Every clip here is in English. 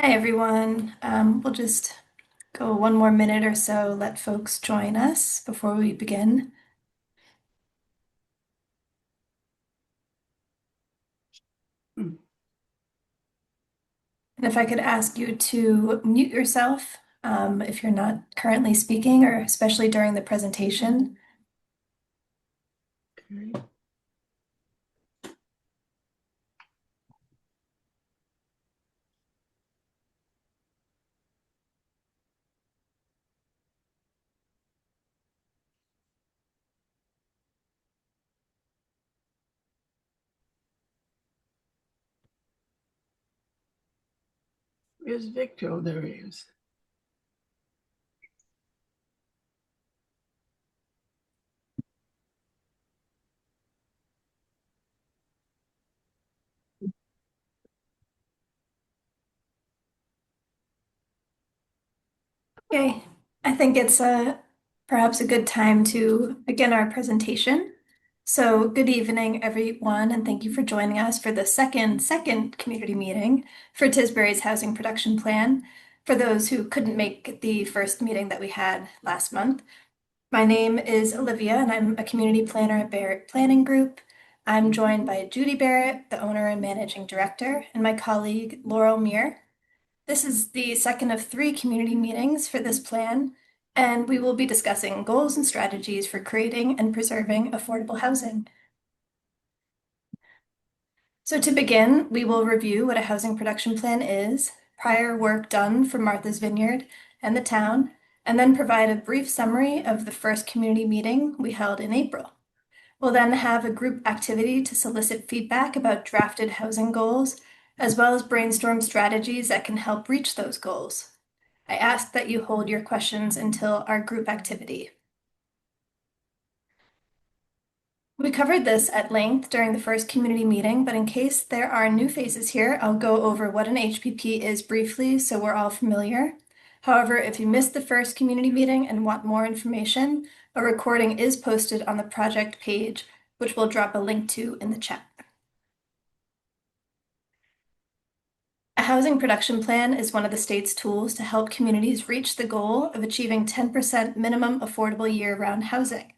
Hi, everyone. We'll just go one more minute or so, let folks join us before we begin. Hmm. And if I could ask you to mute yourself if you're not currently speaking, or especially during the presentation. Okay. Where's Victor? Oh, there he is. Okay, I think it's perhaps a good time to begin our presentation. So, good evening, everyone, and thank you for joining us for the second community meeting for Tisbury's Housing Production Plan. For those who couldn't make the first meeting that we had last month, my name is Olivia, and I'm a community planner at Barrett Planning Group. I'm joined by Judy Barrett, the owner and managing director, and my colleague Laurel Muir. This is the second of three community meetings for this plan, and we will be discussing goals and strategies for creating and preserving affordable housing. So to begin, we will review what a housing production plan is, prior work done for Martha's Vineyard and the town, and then provide a brief summary of the first community meeting we held in April. We'll then have a group activity to solicit feedback about drafted housing goals, as well as brainstorm strategies that can help reach those goals. I ask that you hold your questions until our group activity. We covered this at length during the first community meeting, but in case there are new faces here, I'll go over what an HPP is briefly so we're all familiar. However, if you missed the first community meeting and want more information, a recording is posted on the project page, which we'll drop a link to in the chat. A housing production plan is one of the state's tools to help communities reach the goal of achieving 10% minimum affordable year-round housing.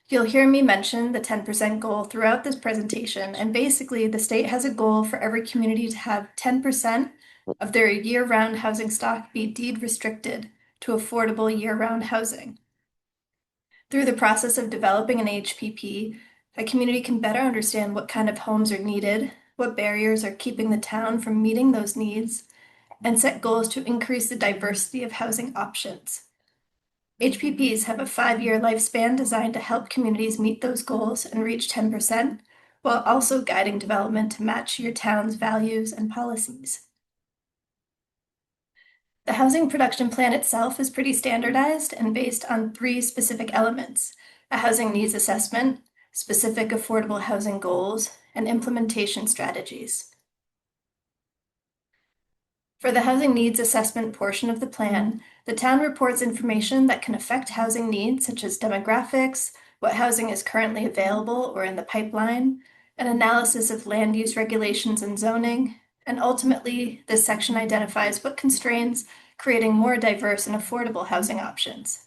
You'll hear me mention the 10% goal throughout this presentation, and basically the state has a goal for every community to have 10% of their year-round housing stock be deed restricted to affordable year-round housing. Through the process of developing an HPP, a community can better understand what kind of homes are needed, what barriers are keeping the town from meeting those needs, and set goals to increase the diversity of housing options. HPPs have a 5-year lifespan designed to help communities meet those goals and reach 10%, while also guiding development to match your town's values and policies. The housing production plan itself is pretty standardized and based on three specific elements: a housing needs assessment, specific affordable housing goals, and implementation strategies. For the housing needs assessment portion of the plan, the town reports information that can affect housing needs, such as demographics, what housing is currently available or in the pipeline, an analysis of land use regulations and zoning, and ultimately, this section identifies what constrains creating more diverse and affordable housing options.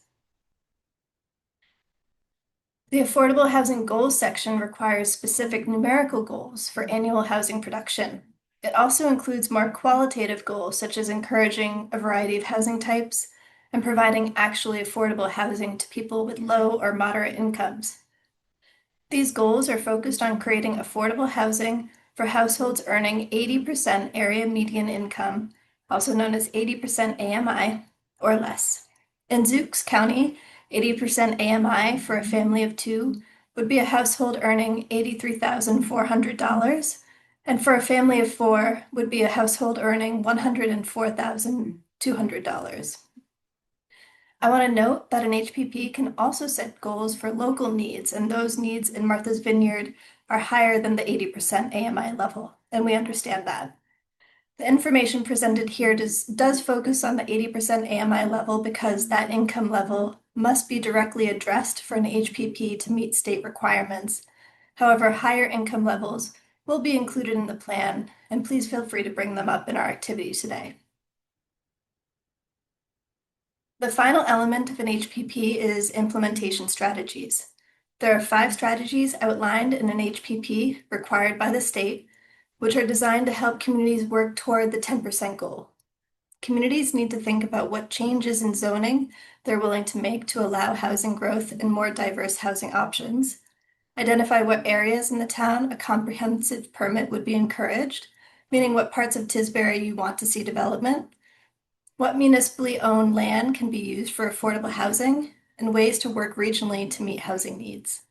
The affordable housing goals section requires specific numerical goals for annual housing production. It also includes more qualitative goals, such as encouraging a variety of housing types and providing actually affordable housing to people with low or moderate incomes. These goals are focused on creating affordable housing for households earning 80% area median income, also known as 80% AMI, or less. In Zooks County, 80% AMI for a family of two would be a household earning $83,400, and for a family of four would be a household earning $104,200. I want to note that an HPP can also set goals for local needs, and those needs in Martha's Vineyard are higher than the 80% AMI level, and we understand that. The information presented here does focus on the 80% AMI level because that income level must be directly addressed for an HPP to meet state requirements. However, higher income levels will be included in the plan, and please feel free to bring them up in our activity today. The final element of an HPP is implementation strategies. There are 5 strategies outlined in an HPP required by the state, which are designed to help communities work toward the 10% goal. Communities need to think about what changes in zoning they're willing to make to allow housing growth and more diverse housing options, identify what areas in the town a comprehensive permit would be encouraged, meaning what parts of Tisbury you want to see development, what municipally owned land can be used for affordable housing, and ways to work regionally to meet housing needs.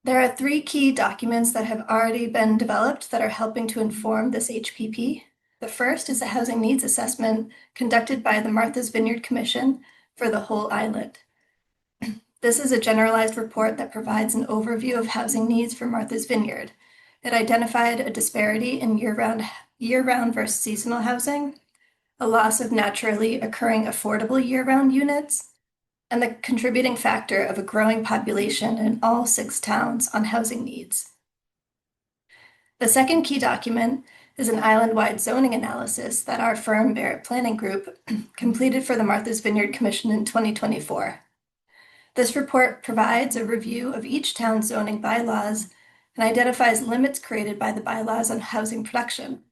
There are 3 key documents that have already been developed that are helping to inform this HPP. The first is a housing needs assessment conducted by the Martha's Vineyard Commission for the whole island. This is a generalized report that provides an overview of housing needs for Martha's Vineyard. It identified a disparity in year-round versus seasonal housing, a loss of naturally occurring affordable year-round units, and the contributing factor of a growing population in all 6 towns on housing needs. The second key document is an island-wide zoning analysis that our firm, Barrett Planning Group, completed for the Martha's Vineyard Commission in 2024. This report provides a review of each town's zoning bylaws and identifies limits created by the bylaws on housing production.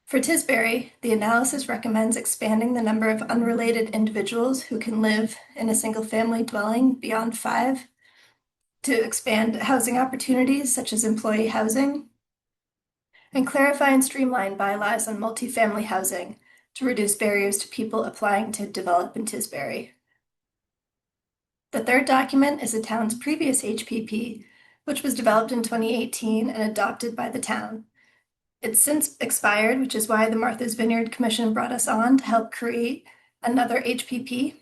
For Tisbury, the analysis recommends expanding the number of unrelated individuals who can live in a single-family dwelling beyond 5, to expand housing opportunities such as employee housing, and clarify and streamline bylaws on multifamily housing to reduce barriers to people applying to develop in Tisbury. The third document is the town's previous HPP, which was developed in 2018 and adopted by the town. It's since expired, which is why the Martha's Vineyard Commission brought us on to help create another HPP.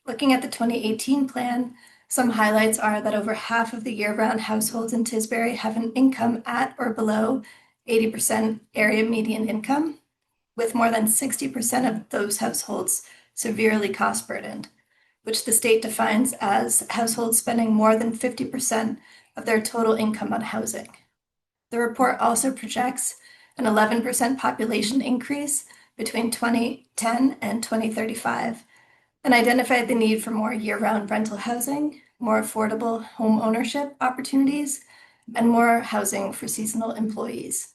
Looking at the 2018 plan, some highlights are that over half of the year-round households in Tisbury have an income at or below 80% area median income, with more than 60% of those households severely cost burdened, which the state defines as households spending more than 50% of their total income on housing. The report also projects an 11% population increase between 2010 and 2035, and identified the need for more year-round rental housing, more affordable home ownership opportunities, and more housing for seasonal employees.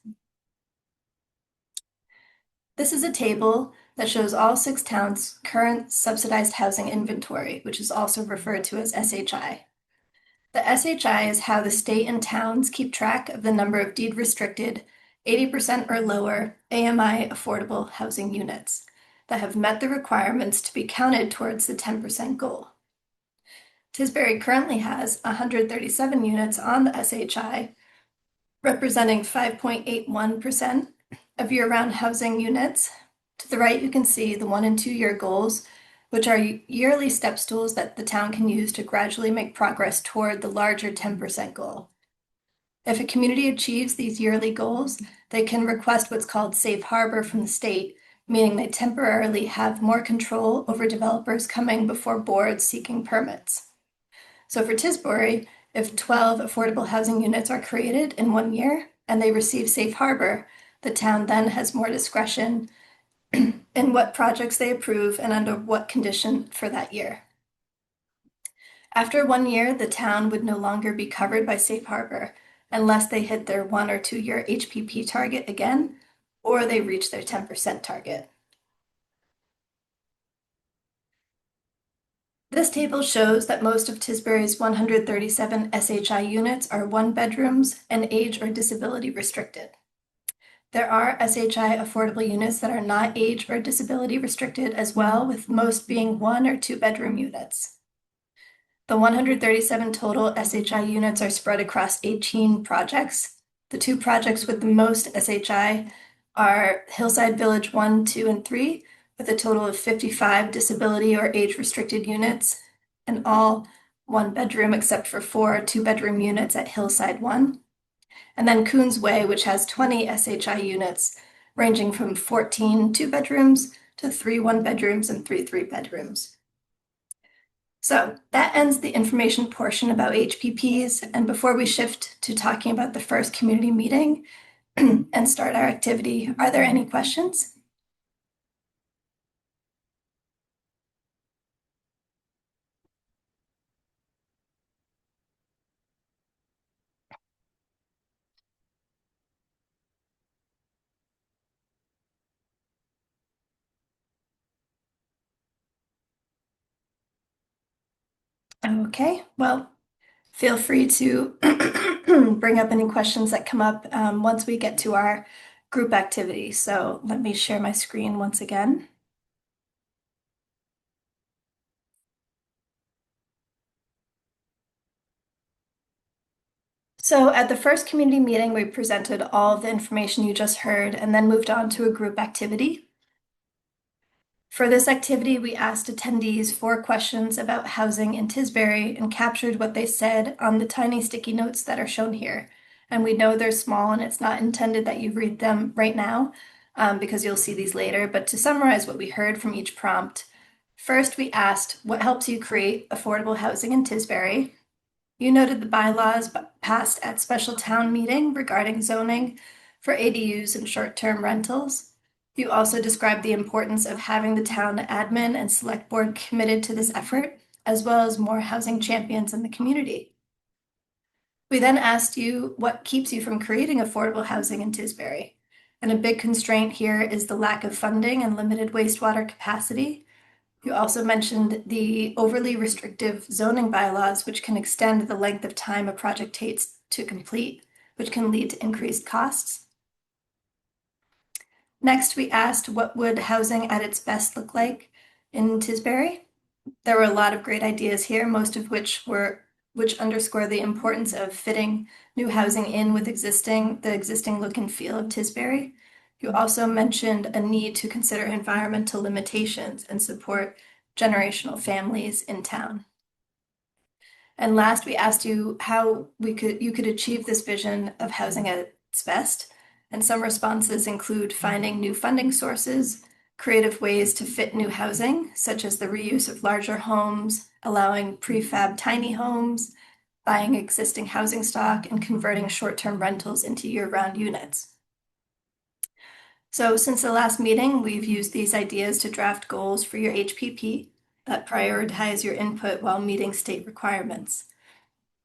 This is a table that shows all 6 towns' current subsidized housing inventory, which is also referred to as SHI. The SHI is how the state and towns keep track of the number of deed-restricted, 80% or lower AMI affordable housing units that have met the requirements to be counted towards the 10% goal. Tisbury currently has 137 units on the SHI, representing 5.81% of year-round housing units. To the right, you can see the 1 and 2 year goals, which are yearly step stools that the town can use to gradually make progress toward the larger 10% goal. If a community achieves these yearly goals, they can request what's called safe harbor from the state, meaning they temporarily have more control over developers coming before boards seeking permits. So for Tisbury, if 12 affordable housing units are created in 1 year and they receive safe harbor, the town then has more discretion in what projects they approve and under what condition for that year. After 1 year, the town would no longer be covered by safe harbor unless they hit their 1 or 2 year HPP target again, or they reach their 10% target. This table shows that most of Tisbury's 137 SHI units are 1 bedrooms and age or disability restricted. There are SHI affordable units that are not age or disability restricted as well, with most being 1 or 2 bedroom units. The 137 total SHI units are spread across 18 projects. The 2 projects with the most SHI are Hillside Village 1, 2, and 3, with a total of 55 disability or age restricted units, and all 1 bedroom except for 4 2-bedroom units at Hillside 1. And then Coons Way, which has 20 SHI units, ranging from 14 2-bedrooms to 3 1-bedrooms and 3 3-bedrooms. So that ends the information portion about HPPs. And before we shift to talking about the first community meeting and start our activity, are there any questions? Okay, well, feel free to bring up any questions that come up once we get to our group activity. So let me share my screen once again. So at the first community meeting, we presented all of the information you just heard and then moved on to a group activity. For this activity, we asked attendees 4 questions about housing in Tisbury and captured what they said on the tiny sticky notes that are shown here. And we know they're small and it's not intended that you read them right now because you'll see these later. But to summarize what we heard from each prompt, first we asked, what helps you create affordable housing in Tisbury? You noted the bylaws passed at special town meeting regarding zoning for ADUs and short-term rentals. You also described the importance of having the town admin and select board committed to this effort, as well as more housing champions in the community. We then asked you what keeps you from creating affordable housing in Tisbury. And a big constraint here is the lack of funding and limited wastewater capacity. You also mentioned the overly restrictive zoning bylaws, which can extend the length of time a project takes to complete, which can lead to increased costs. Next, we asked what would housing at its best look like in Tisbury. There were a lot of great ideas here, most of which underscore the importance of fitting new housing in with the existing look and feel of Tisbury. You also mentioned a need to consider environmental limitations and support generational families in town. And last, we asked you how you could achieve this vision of housing at its best. And some responses include finding new funding sources, creative ways to fit new housing, such as the reuse of larger homes, allowing prefab tiny homes, buying existing housing stock, and converting short-term rentals into year-round units. So since the last meeting, we've used these ideas to draft goals for your HPP that prioritize your input while meeting state requirements.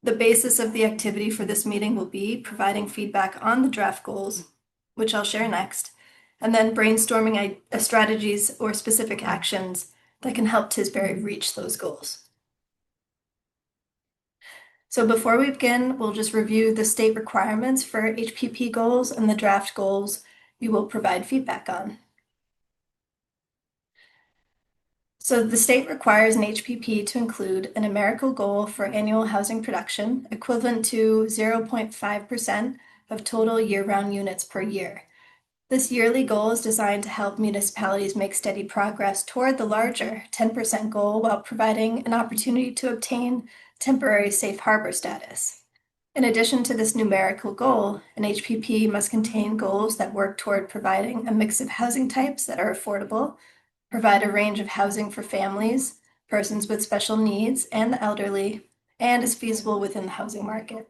The basis of the activity for this meeting will be providing feedback on the draft goals, which I'll share next, and then brainstorming strategies or specific actions that can help Tisbury reach those goals. So before we begin, we'll just review the state requirements for HPP goals and the draft goals you will provide feedback on. So the state requires an HPP to include a numerical goal for annual housing production equivalent to 0.5% of total year-round units per year. This yearly goal is designed to help municipalities make steady progress toward the larger 10% goal while providing an opportunity to obtain temporary safe harbor status. In addition to this numerical goal, an HPP must contain goals that work toward providing a mix of housing types that are affordable, provide a range of housing for families, persons with special needs, and the elderly, and is feasible within the housing market.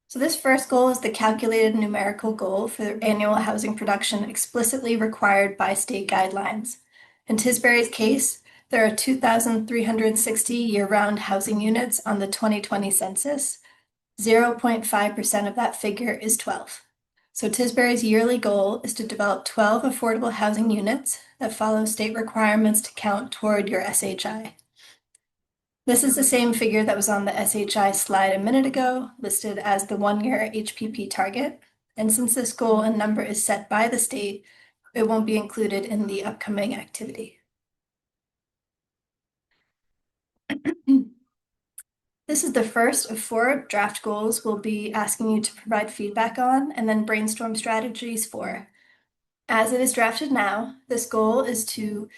So this first goal is the calculated numerical goal for annual housing production explicitly required by state guidelines. In Tisbury's case, there are 2,360 year-round housing units on the 2020 census. 0.5% of that figure is 12. So Tisbury's yearly goal is to develop 12 affordable housing units that follow state requirements to count toward your SHI. This is the same figure that was on the SHI slide a minute ago, listed as the 1-year HPP target. And since this goal and number is set by the state, it won't be included in the upcoming activity. This is the first of 4 draft goals we'll be asking you to provide feedback on and then brainstorm strategies for. As it is drafted now, this goal is to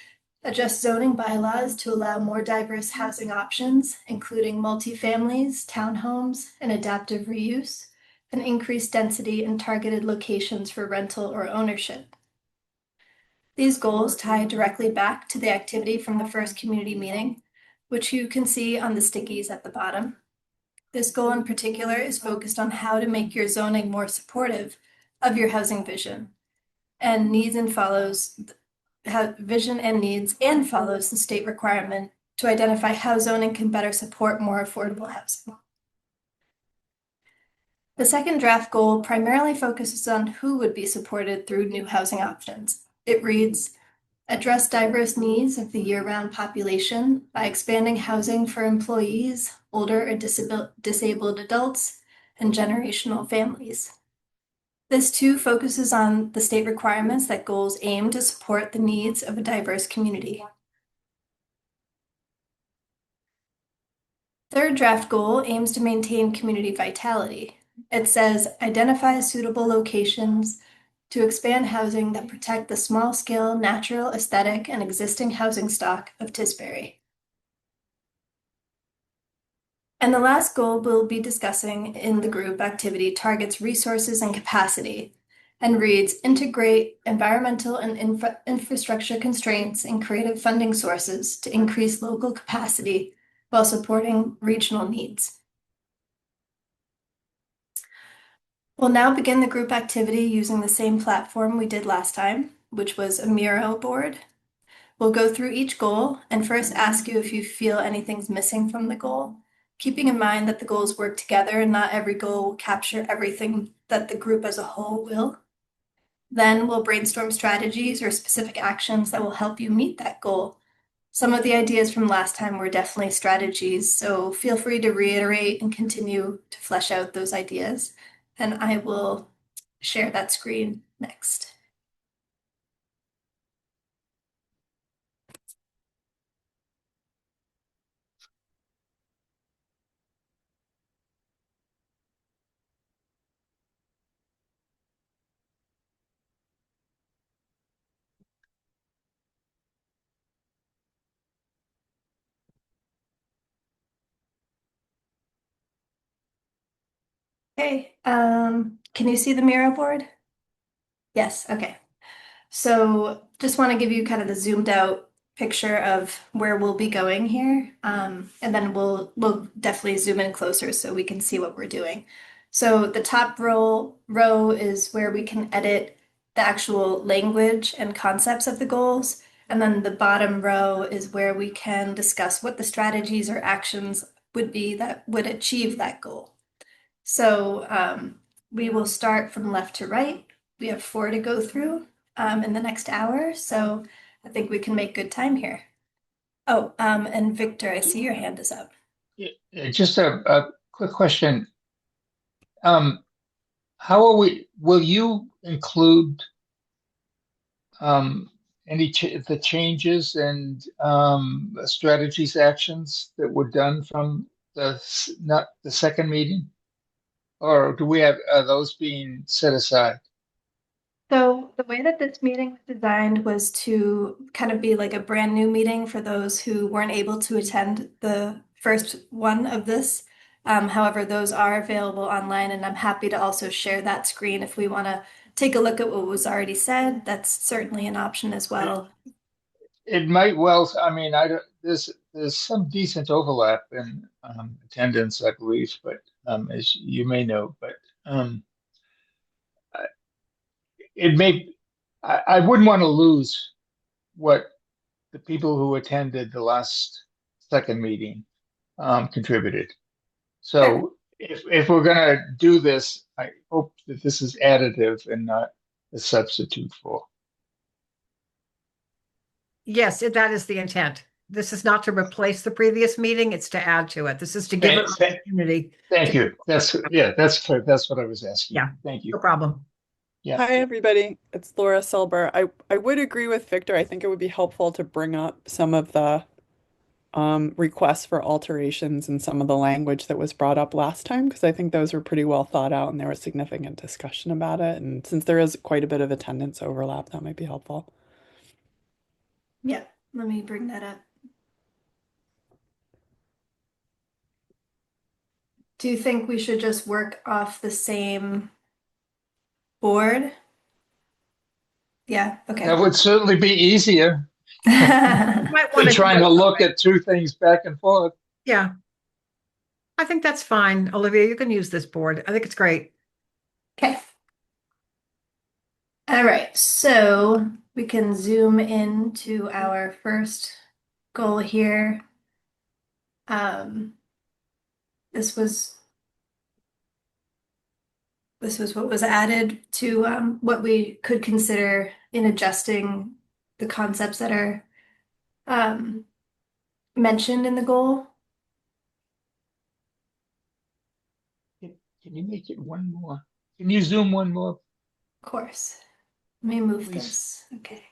adjust zoning bylaws to allow more diverse housing options, including multifamilies, townhomes, and adaptive reuse, and increase density in targeted locations for rental or ownership. These goals tie directly back to the activity from the first community meeting, which you can see on the stickies at the bottom. This goal in particular is focused on how to make your zoning more supportive of your housing vision and follows the state requirement to identify how zoning can better support more affordable housing. The second draft goal primarily focuses on who would be supported through new housing options. It reads, address diverse needs of the year-round population by expanding housing for employees, older or disabled adults, and generational families. This too focuses on the state requirements that goals aim to support the needs of a diverse community. Third draft goal aims to maintain community vitality. It says, identify suitable locations to expand housing that protect the small-scale, natural, aesthetic, and existing housing stock of Tisbury. And the last goal we'll be discussing in the group activity targets resources and capacity and reads, integrate environmental and infrastructure constraints and creative funding sources to increase local capacity while supporting regional needs. We'll now begin the group activity using the same platform we did last time, which was a Miro board. We'll go through each goal and first ask you if you feel anything's missing from the goal, keeping in mind that the goals work together and not every goal will capture everything that the group as a whole will. Then we'll brainstorm strategies or specific actions that will help you meet that goal. Some of the ideas from last time were definitely strategies, so feel free to reiterate and continue to flesh out those ideas. And I will share that screen next. Okay, can you see the Miro board? Yes, okay. So just want to give you kind of the zoomed out picture of where we'll be going here. And then we'll definitely zoom in closer so we can see what we're doing. So the top row is where we can edit the actual language and concepts of the goals. And then the bottom row is where we can discuss what the strategies or actions would be that would achieve that goal. So we will start from left to right. We have 4 to go through in the next hour, so I think we can make good time here. Oh, and Victor, I see your hand is up. Just a quick question. Um, how are will you include um, any the changes and strategies, actions that were done from not the second meeting? Or do we have those being set aside? So the way that this meeting was designed was to kind of be like a brand new meeting for those who weren't able to attend the first one of this. However, those are available online, and I'm happy to also share that screen if we want to take a look at what was already said. That's certainly an option as It, well. it might well, I mean, I don't, there's some decent overlap in attendance, I believe, but as you may know, but um, it may, I wouldn't want to lose what the people who attended the last second meeting contributed. Sure. So if we're going to do this, I hope that this is additive and not a substitute for. Yes, that is the intent. This is not to replace the previous meeting, it's to add to it. This is to give an Thank, thank, opportunity. thank you. That's clear. That's what I was asking. Yeah, Thank you. no problem. Yeah. Hi, everybody. It's Laura Silber. I would agree with Victor. I think it would be helpful to bring up some of the requests for alterations in some of the language that was brought up last time, because I think those were pretty well thought out and there was significant discussion about it. And since there is quite a bit of attendance overlap, that might be helpful. Yeah, let me bring that up. Do you think we should just work off the same board? Yeah, okay. That would certainly be easier You might than want to do trying it to that look way. at two things back and forth. Yeah, I think that's fine. Olivia, you can use this board. I think it's great. Okay. All right, so we can zoom into our first goal here. Um, this was what was added to what we could consider in adjusting the concepts that are um, mentioned in the goal. Can you make it one more? Can you zoom one more, Of course. Let me move please? this. Okay.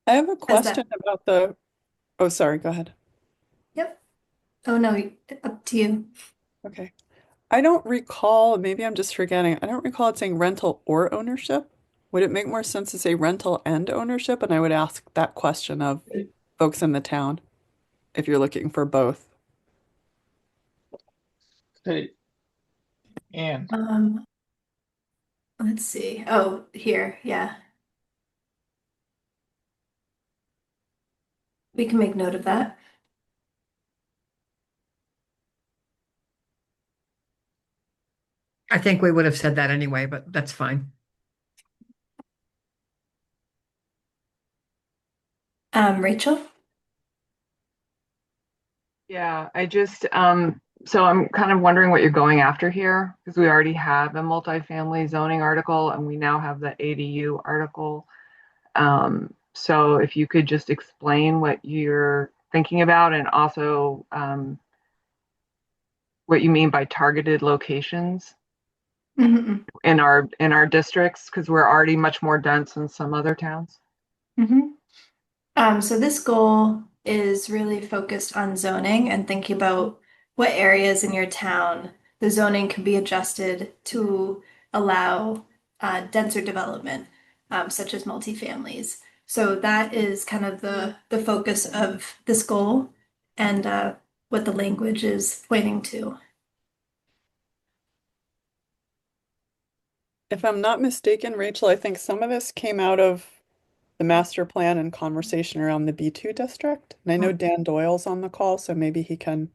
I have a How's that? question about the, oh, sorry, go ahead. Yep. Oh no, up to you. Okay. I don't recall, maybe I'm just forgetting. I don't recall it saying rental or ownership. Would it make more sense to say rental and ownership? And I would ask that question of folks in the town if you're looking for both. Okay, and Um, let's see. Oh, here. Yeah. We can make note of that. I think we would have said that anyway, but that's fine. Rachel? Yeah, so I'm kind of wondering what you're going after here, because we already have a multifamily zoning article and we now have the ADU article. So if you could just explain what you're thinking about and also what you mean by targeted locations Mm-hmm. in our districts, because we're already much more dense than some other towns. Mm-hmm. So this goal is really focused on zoning and thinking about what areas in your town the zoning can be adjusted to allow denser development, such as multifamilies. So that is kind of the focus of this goal and what the language is pointing to. If I'm not mistaken, Rachel, I think some of this came out of the master plan and conversation around the B2 district. And I know Dan Doyle's on the call, so maybe he can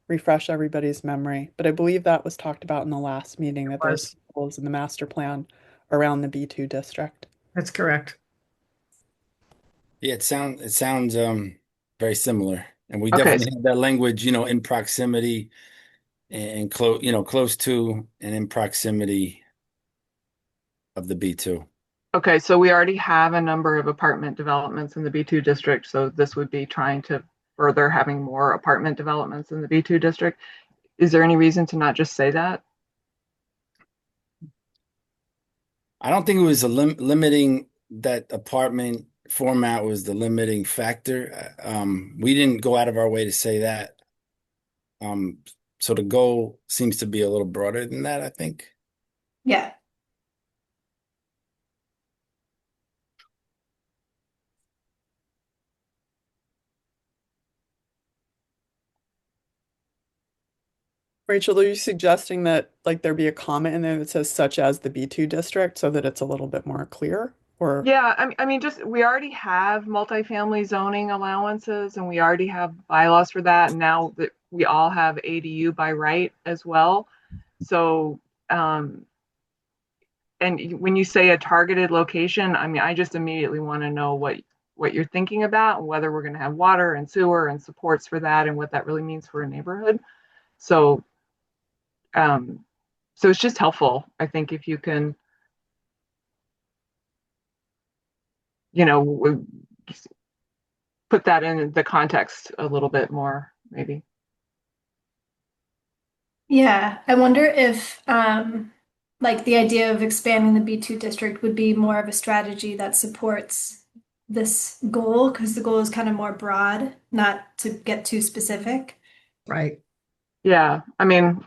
refresh everybody's memory. But I believe that was talked about in the last meeting, that Was. there's goals in the master plan around the B2 district. That's correct. Yeah, it sounds very similar. And we Okay, definitely have that language, in proximity and close to and in proximity of the B2. okay, so we already have a number of apartment developments in the B2 district, so this would be trying to further having more apartment developments in the B2 district. Is there any reason to not just say that? I don't think it was a limiting that apartment format was the limiting factor. We didn't go out of our way to say that. Um, so the goal seems to be a little broader than that, I think. Yeah. Rachel, are you suggesting that like there be a comment in there that says such as the B2 district so that it's a little bit more clear? Or Yeah, I mean, just we already have multifamily zoning allowances and we already have bylaws for that. And now that we all have ADU by right as well. So, and when you say a targeted location, I mean, I just immediately want to know what you're thinking about and whether we're going to have water and sewer and supports for that and what that really means for a neighborhood. So, um, so it's just helpful, I think, if you can, w- put that in the context a little bit more, maybe. Yeah, I wonder if like the idea of expanding the B2 district would be more of a strategy that supports this goal because the goal is kind of more broad, not to get too specific. Right. Yeah, I mean,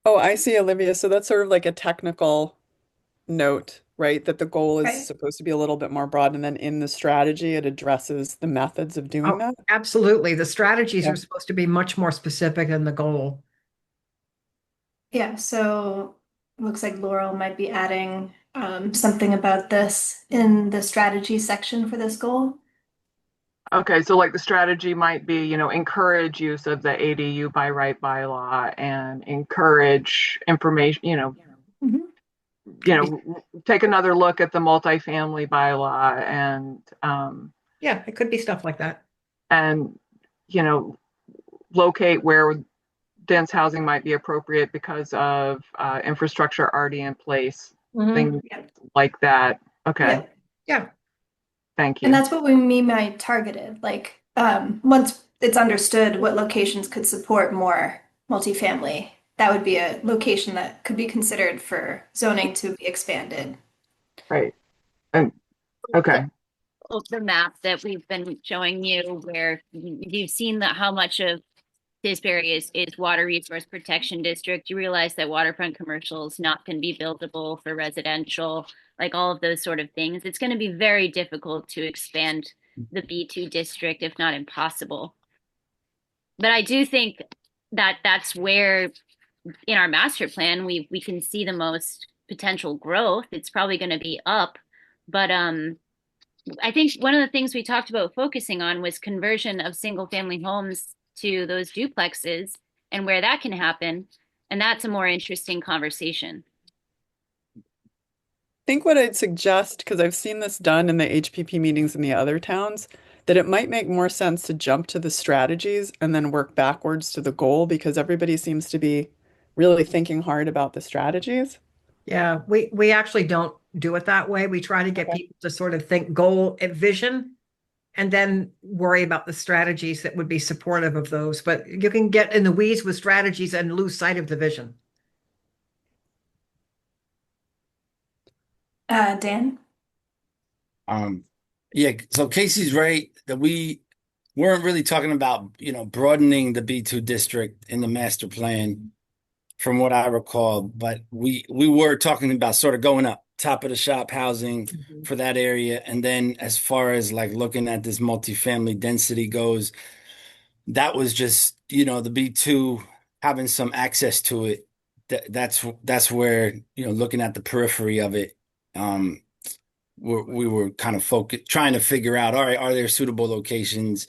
oh, I see, Olivia. So that's sort of like a technical note, right? That the goal is Right. supposed to be a little bit more broad, and then in the strategy, it addresses the methods of doing Oh, that. absolutely. The strategies Yeah. are supposed to be much more specific than the goal. Yeah, so looks like Laurel might be adding something about this in the strategy section for this goal. okay, so like the strategy might be, encourage use of the ADU by right bylaw and encourage information, Mhm. Could be, take another look at the multifamily bylaw and yeah, it could be stuff like that. and, you know, locate where dense housing might be appropriate because of infrastructure already in place, things Yeah. like that. Okay, Yeah. Yeah. thank And you. that's what we mean by targeted. Like, once it's understood what locations could support more multifamily, that would be a location that could be considered for zoning to be expanded. Right. And okay. The map that we've been showing you where you've seen that how much of Tisbury is water resource protection district. You realize that waterfront commercial is not going to be buildable for residential, like all of those sort of things. It's going to be very difficult to expand the B2 district, if not impossible. But I do think that that's where in our master plan we can see the most potential growth. It's probably going to be up, but I think one of the things we talked about focusing on was conversion of single family homes to those duplexes and where that can happen. And that's a more interesting conversation. Think what I'd suggest, because I've seen this done in the HPP meetings in the other towns, that it might make more sense to jump to the strategies and then work backwards to the goal because everybody seems to be really thinking hard about the strategies. Yeah, we actually don't do it that way. We try to get Okay. people to sort of think goal and vision and then worry about the strategies that would be supportive of those. But you can get in the weeds with strategies and lose sight of the vision. Dan? Yeah, so Casey's right that we weren't really talking about, broadening the B2 district in the master plan from what I recall, but we were talking about sort of going up, top of the shop housing for that area. And then as far as like looking at this multifamily density goes, that was just, the B2 having some access to it. That's where, looking at the periphery of it, we were kind of focused, trying to figure out, all right, are there suitable locations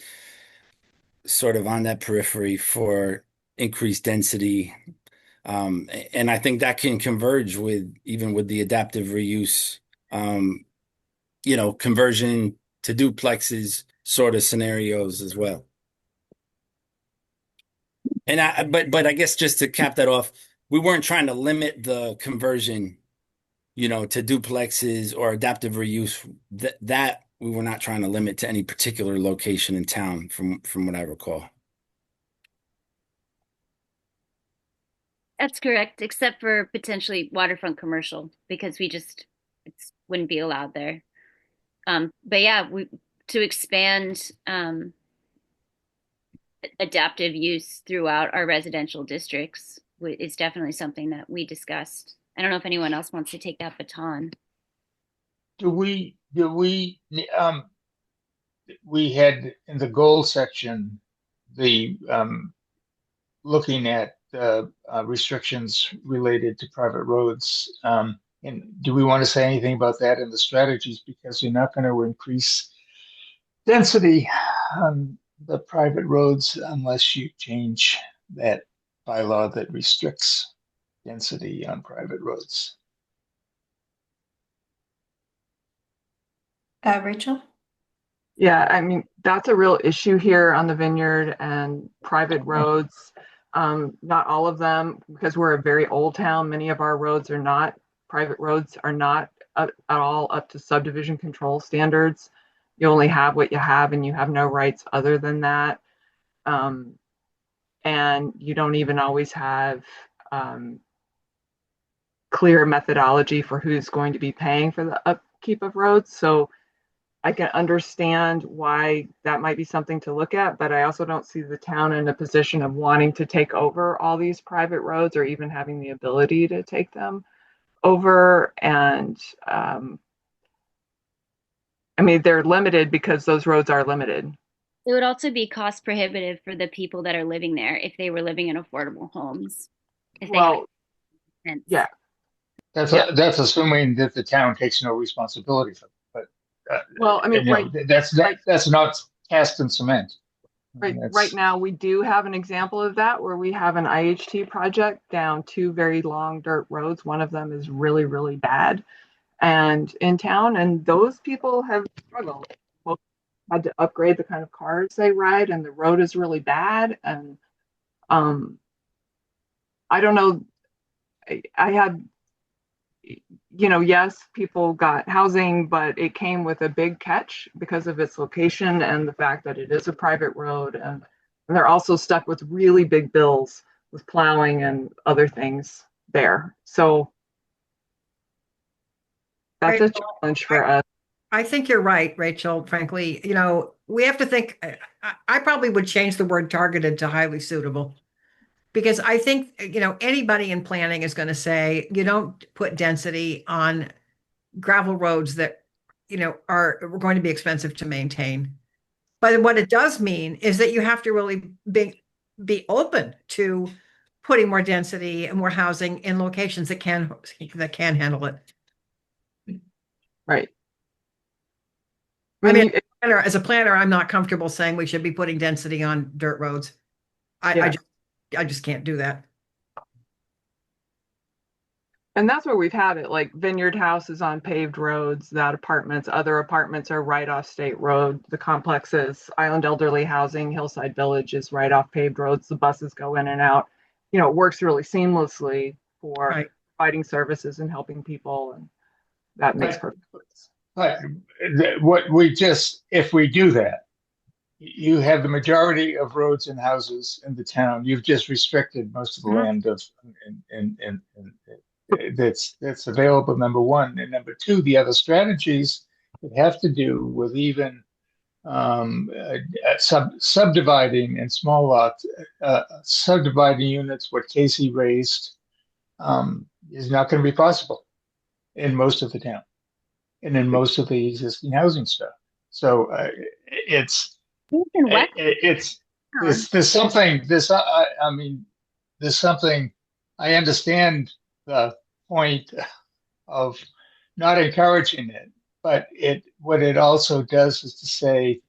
sort of on that periphery for increased density? And I think that can converge with even with the adaptive reuse, conversion to duplexes sort of scenarios as well. But I guess just to cap that off, we weren't trying to limit the conversion, to duplexes or adaptive reuse. That we were not trying to limit to any particular location in town, from what I recall. That's correct, except for potentially waterfront commercial, because it wouldn't be allowed there. But yeah, to expand adaptive use throughout our residential districts is definitely something that we discussed. I don't know if anyone else wants to take that baton. We had in the goal section, the looking at restrictions related to private roads. And do we want to say anything about that in the strategies? Because you're not going to increase density on the private roads unless you change that bylaw that restricts density on private roads. Rachel? Yeah, I mean, that's a real issue here on the vineyard and private roads. Not all of them, because we're a very old town. Many of our roads are not, private roads are not at all up to subdivision control standards. You only have what you have and you have no rights other than that. And you don't even always have clear methodology for who's going to be paying for the upkeep of roads. So I can understand why that might be something to look at, but I also don't see the town in a position of wanting to take over all these private roads or even having the ability to take them over. And I mean, they're limited because those roads are limited. It would also be cost prohibitive for the people that are living there if they were living in affordable homes. If they Well, had sense. yeah, That's assuming that the town takes no responsibility for it. But well, I mean, that's not cast in cement. right now we do have an example of that where we have an IHT project down two very long dirt roads. One of them is really, really bad and in town, and those people have struggled. had to upgrade the kind of cars they ride, and the road is really bad. And I don't know. I had, yes, people got housing, but it came with a big catch because of its location and the fact that it is a private road. And they're also stuck with really big bills with plowing and other things there. So that's a Rachel, challenge for us. I think you're right, Rachel. Frankly, we have to think. I probably would change the word targeted to highly suitable because I think, anybody in planning is going to say you don't put density on gravel roads that, are going to be expensive to maintain. But what it does mean is that you have to really be open to putting more density and more housing in locations that can handle it. Right. I mean, you- as a planner, I'm not comfortable saying we should be putting density on dirt roads. I Yeah. I just can't do that. And that's where we've had it. Like Vineyard House is on paved roads, that other apartments are right off State Road. The complexes, Island Elderly Housing, Hillside Village is right off paved roads. The buses go in and out. It works really seamlessly for Right. providing services and helping people. And that makes Right. perfect sense. But if we do that, you have the majority of roads and houses in the town. You've just restricted most of the Mhm. land that's available, number one. And number two, the other strategies that have to do with even subdividing in small lots, subdividing units, what Casey raised, is not going to be possible in most of the town and in most of the existing housing stuff. So it's In West there's something I mean there's something. I understand the point of not encouraging it, but what it also does is to say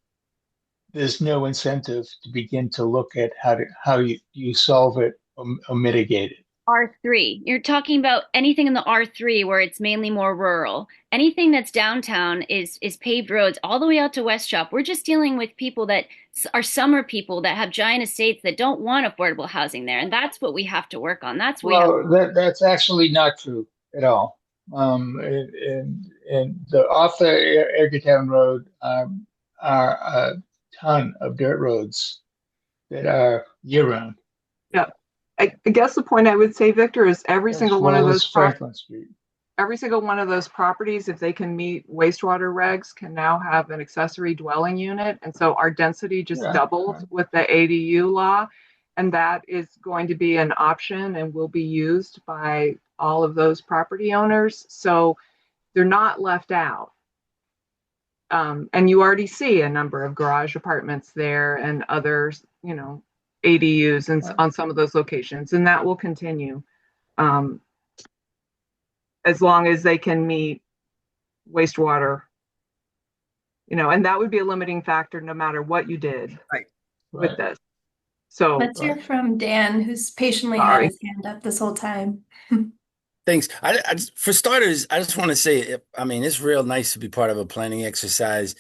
there's no incentive to begin to look at how you solve it or mitigate it. R3. You're talking about anything in the R3 where it's mainly more rural. Anything that's downtown is paved roads all the way out to West Shop. We're just dealing with people that are summer people that have giant estates that don't want affordable housing there, and that's what we have to work on. That's what we have. Well, that's actually not true at all. And the off the Edgartown Road are a ton of dirt roads that are year round, Yeah. I guess the point I would say, Victor, is as well as Franklin Street. every single one of those properties, if they can meet wastewater regs, can now have an accessory dwelling unit. And so our density just Yeah. doubled with the ADU law. And that is going to be an option and will be used by all of those property owners. So they're not left out. And you already see a number of garage apartments there and others, ADUs and on some of those locations. And that will continue. As long as they can meet wastewater, and that would be a limiting factor no matter what you did with this. So Let's hear from Dan, who's patiently had his hand up this whole time. Thanks. For starters, I just want to say, I mean, it's real nice to be part of a planning exercise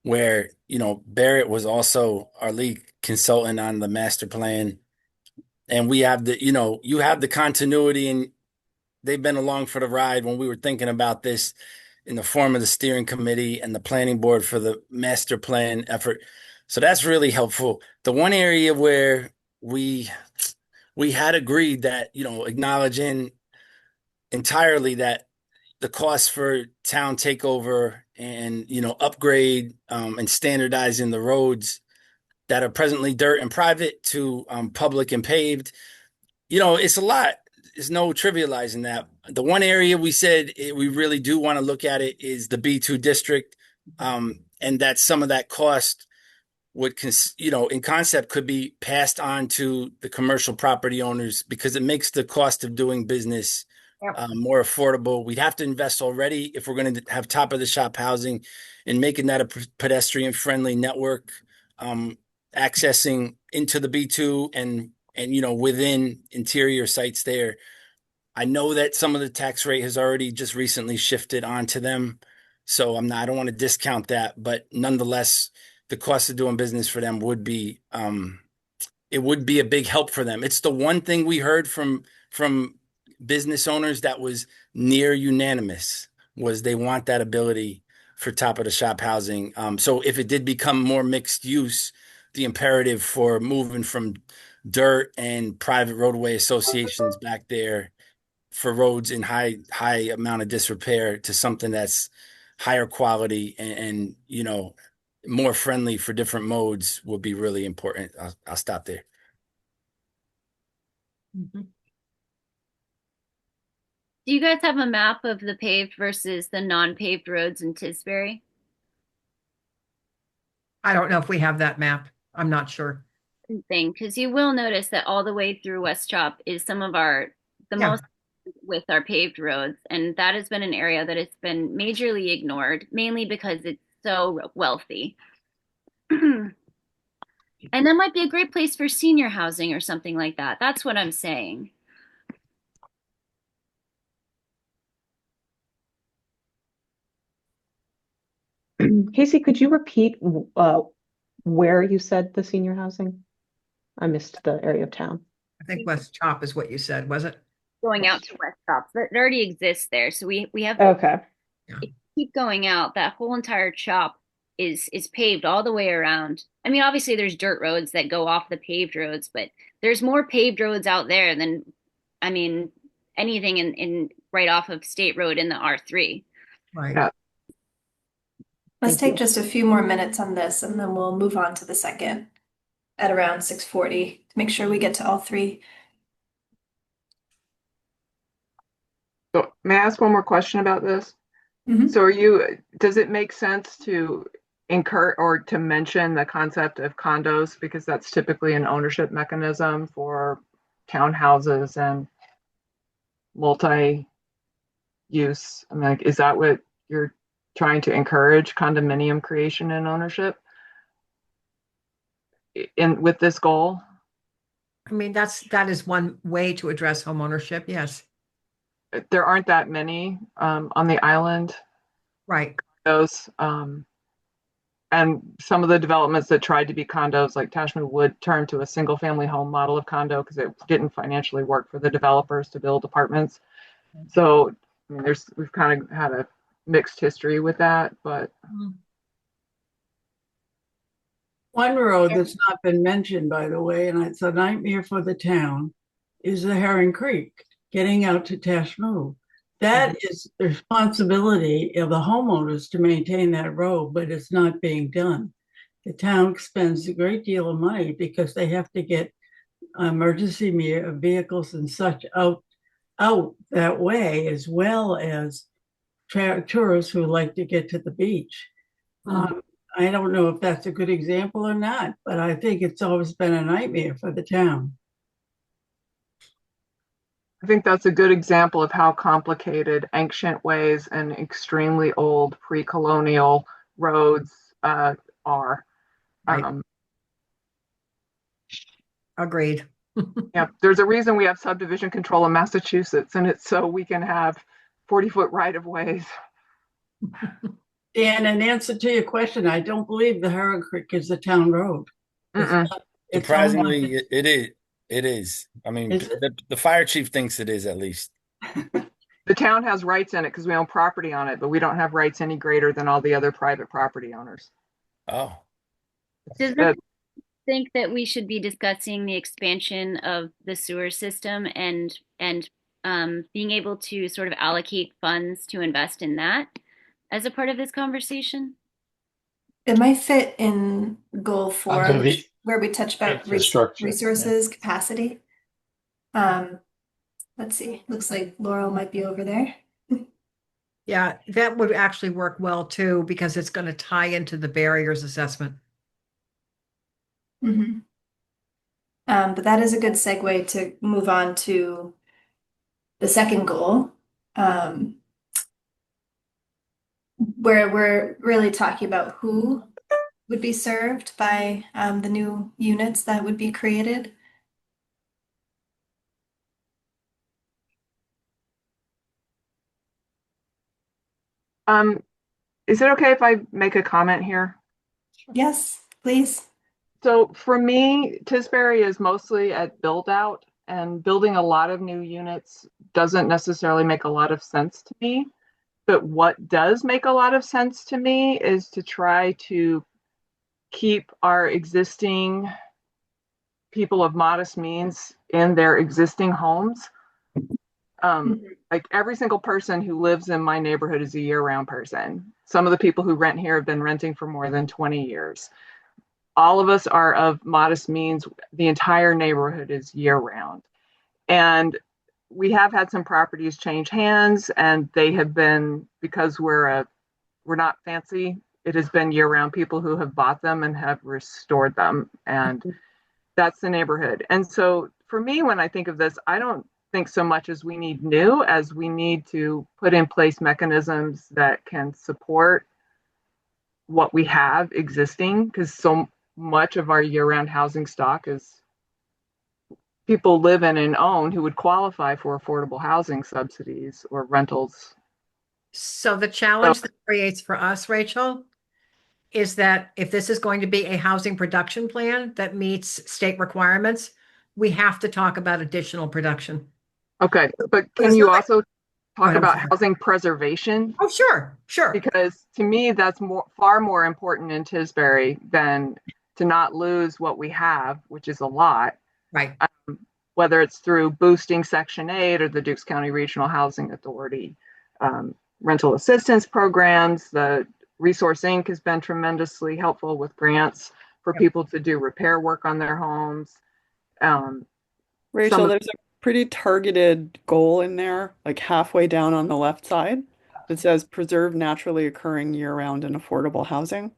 where, Barrett was also our lead consultant on the master plan. And we have you have the continuity, and they've been along for the ride when we were thinking about this in the form of the steering committee and the planning board for the master plan effort. So that's really helpful. The one area where we had agreed that, acknowledging entirely that the cost for town takeover and, upgrade and standardizing the roads that are presently dirt and private to public and paved, it's a lot. There's no trivializing that. The one area we said we really do want to look at it is the B2 district, and that some of that cost would, in concept could be passed on to the commercial property owners because it makes the cost of doing business more affordable. We'd have to invest already if we're going to have top of the shop housing and making that a pedestrian friendly network, accessing into the B2 and within interior sites there. I know that some of the tax rate has already just recently shifted onto them. So I don't want to discount that, but nonetheless, the cost of doing business for them would be it would be a big help for them. It's the one thing we heard from business owners that was near unanimous was they want that ability for top of the shop housing. So if it did become more mixed use, the imperative for moving from dirt and private roadway associations back there for roads in high amount of disrepair to something that's higher quality and more friendly for different modes would be really important. I'll stop there. Mhm. Do you guys have a map of the paved versus the non-paved roads in Tisbury? I don't know if we have that map. I'm not sure. Thing, because you will notice that all the way through West Chop is some of the Yeah. most with our paved roads, and that has been an area that has been majorly ignored, mainly because it's so wealthy. And that might be a great place for senior housing or something like that. That's what I'm saying. Casey, could you repeat where you said the senior housing? I missed the area of town. I think West Chop is what you said, was it? Going out to West Chop, that it already exists there. So we have Okay. keep going out. That whole entire chop is paved all the way around. I mean, obviously there's dirt roads that go off the paved roads, but there's more paved roads out there than, I mean, anything in right off of State Road in the R3. Right. Yeah. Let's Thank take you. just a few more minutes on this and then we'll move on to the second at around 6:40 to make sure we get to all three. So may I ask one more question about this? Mhm. So does it make sense to incur or to mention the concept of condos because that's typically an ownership mechanism for townhouses and multi-use? I mean, like, is that what you're trying to encourage, condominium creation and ownership in with this goal? I mean, that is one way to address home ownership. Yes. There aren't that many on the island. Right. Those and some of the developments that tried to be condos, like Tashman Wood, turned to a single family home model of condo because it didn't financially work for the developers to build apartments. So I mean, we've kind of had a mixed history with that, but One road that's not been mentioned, by the way, and it's a nightmare for the town, is the Herring Creek, getting out to Tashmoo. That is the responsibility of the homeowners to maintain that road, but it's not being done. The town spends a great deal of money because they have to get emergency vehicles and such out that way, as well as tourists who like to get to the beach. I don't know if that's a good example or not, but I think it's always been a nightmare for the town. I think that's a good example of how complicated ancient ways and extremely old pre-colonial roads are. Right. Um, Agreed. yeah, there's a reason we have subdivision control in Massachusetts, and it's so we can have 40-foot right of ways. Dan, in answer to your question, I don't believe the Herring Creek is a town road. It's Mm-mm. not, it's Surprisingly, only- it is. It is. I mean, Is it? the fire chief thinks it is at least. The town has rights in it because we own property on it, but we don't have rights any greater than all the other private property owners. Oh, Does That- it think that we should be discussing the expansion of the sewer system and being able to sort of allocate funds to invest in that as a part of this conversation? It might fit in goal 4, Under the where we touch about infrastructure, resources, capacity. Let's see, looks like Laurel might be over there. Yeah, that would actually work well too, because it's going to tie into the barriers assessment. Mhm. But that is a good segue to move on to the second goal, where we're really talking about who would be served by the new units that would be created. Is it okay if I make a comment here? Yes, please. So for me, Tisbury is mostly at build out, and building a lot of new units doesn't necessarily make a lot of sense to me. But what does make a lot of sense to me is to try to keep our existing people of modest means in their existing homes. Like every single person who lives in my neighborhood is a year-round person. Some of the people who rent here have been renting for more than 20 years. All of us are of modest means. The entire neighborhood is year-round. And we have had some properties change hands, and they have been, because we're not fancy, it has been year-round people who have bought them and have restored them. And that's the neighborhood. And so for me, when I think of this, I don't think so much as we need new as we need to put in place mechanisms that can support what we have existing, because so much of our year-round housing stock is people live in and own who would qualify for affordable housing subsidies or rentals. So the So, challenge that creates for us, Rachel, is that if this is going to be a housing production plan that meets state requirements, we have to talk about additional production. okay, but can It's you not like, also go talk ahead, I'm about sorry. housing preservation? Oh, sure, sure. Because to me, that's far more important in Tisbury than to not lose what we have, which is a lot, Right. whether it's through boosting Section 8 or the Dukes County Regional Housing Authority, rental assistance programs. The Resource Inc. has been tremendously helpful with grants for Yep. people to do repair work on their homes. Um, some Rachel, of there's a pretty targeted goal in there, like halfway down on the left side, that says preserve naturally occurring year-round and affordable housing.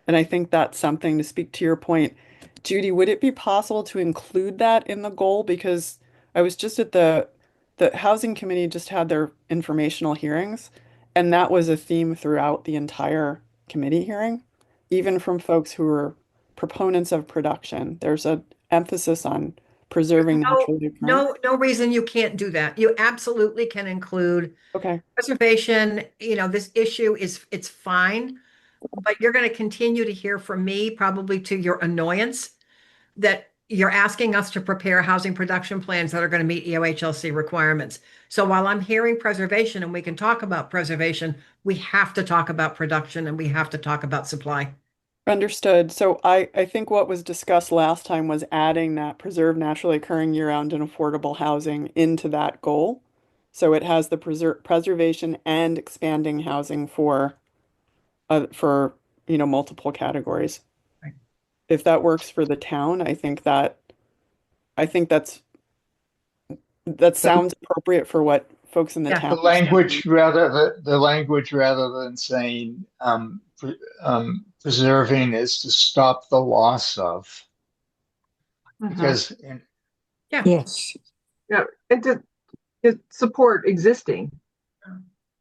And I think that's something to speak to your point. Judy, would it be possible to include that in the goal? Because I was just at the housing committee just had their informational hearings, and that was a theme throughout the entire committee hearing, even from folks who were proponents of production. There's a emphasis on preserving No, naturally occurring. no reason you can't do that. You absolutely can include Okay. preservation. This issue it's fine, but you're going to continue to hear from me, probably to your annoyance, that you're asking us to prepare housing production plans that are going to meet EOHLC requirements. So while I'm hearing preservation and we can talk about preservation, we have to talk about production and we have to talk about supply. Understood. So I think what was discussed last time was adding that preserve naturally occurring year-round and affordable housing into that goal. So it has the preservation and expanding housing for multiple categories. Right. If that works for the town, I think that The, sounds appropriate for what folks in the Yeah. town are saying. the language rather than saying preserving is to stop the loss of, because Yeah. Yes. yeah, and to support existing.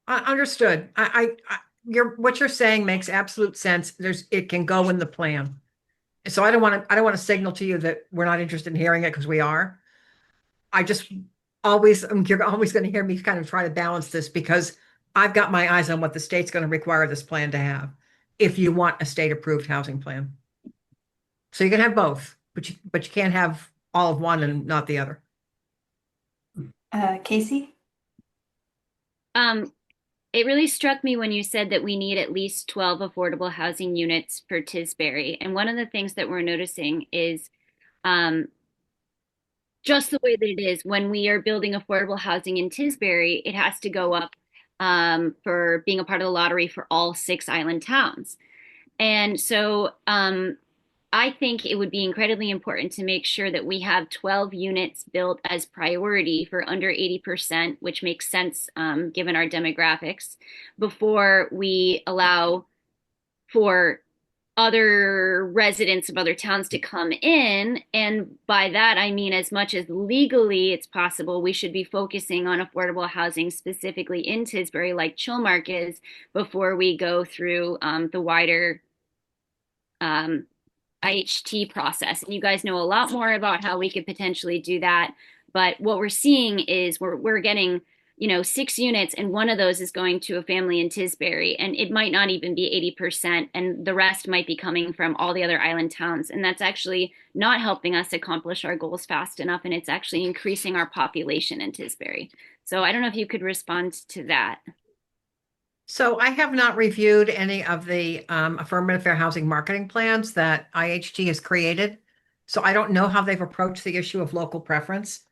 Understood. What you're saying makes absolute sense. It can go in the plan. So I don't want to signal to you that we're not interested in hearing it, because we are. I just you're always going to hear me kind of try to balance this, because I've got my eyes on what the state's going to require this plan to have if you want a state approved housing plan. So you can have both, but you can't have all of one and not the other. Casey? It really struck me when you said that we need at least 12 affordable housing units for Tisbury. And one of the things that we're noticing is um, just the way that it is when we are building affordable housing in Tisbury, it has to go up for being a part of the lottery for all 6 island towns. And so I think it would be incredibly important to make sure that we have 12 units built as priority for under 80%, which makes sense given our demographics, before we allow for other residents of other towns to come in. And by that, I mean, as much as legally it's possible, we should be focusing on affordable housing specifically in Tisbury, like Chilmark is, before we go through the wider IHT process. And you guys know a lot more about how we could potentially do that. But what we're seeing is we're getting, 6 units, and one of those is going to a family in Tisbury, and it might not even be 80%, and the rest might be coming from all the other island towns. And that's actually not helping us accomplish our goals fast enough, and it's actually increasing our population in Tisbury. So I don't know if you could respond to that. So I have not reviewed any of the affirmative fair housing marketing plans that IHT has created. So I don't know how they've approached the issue of local preference.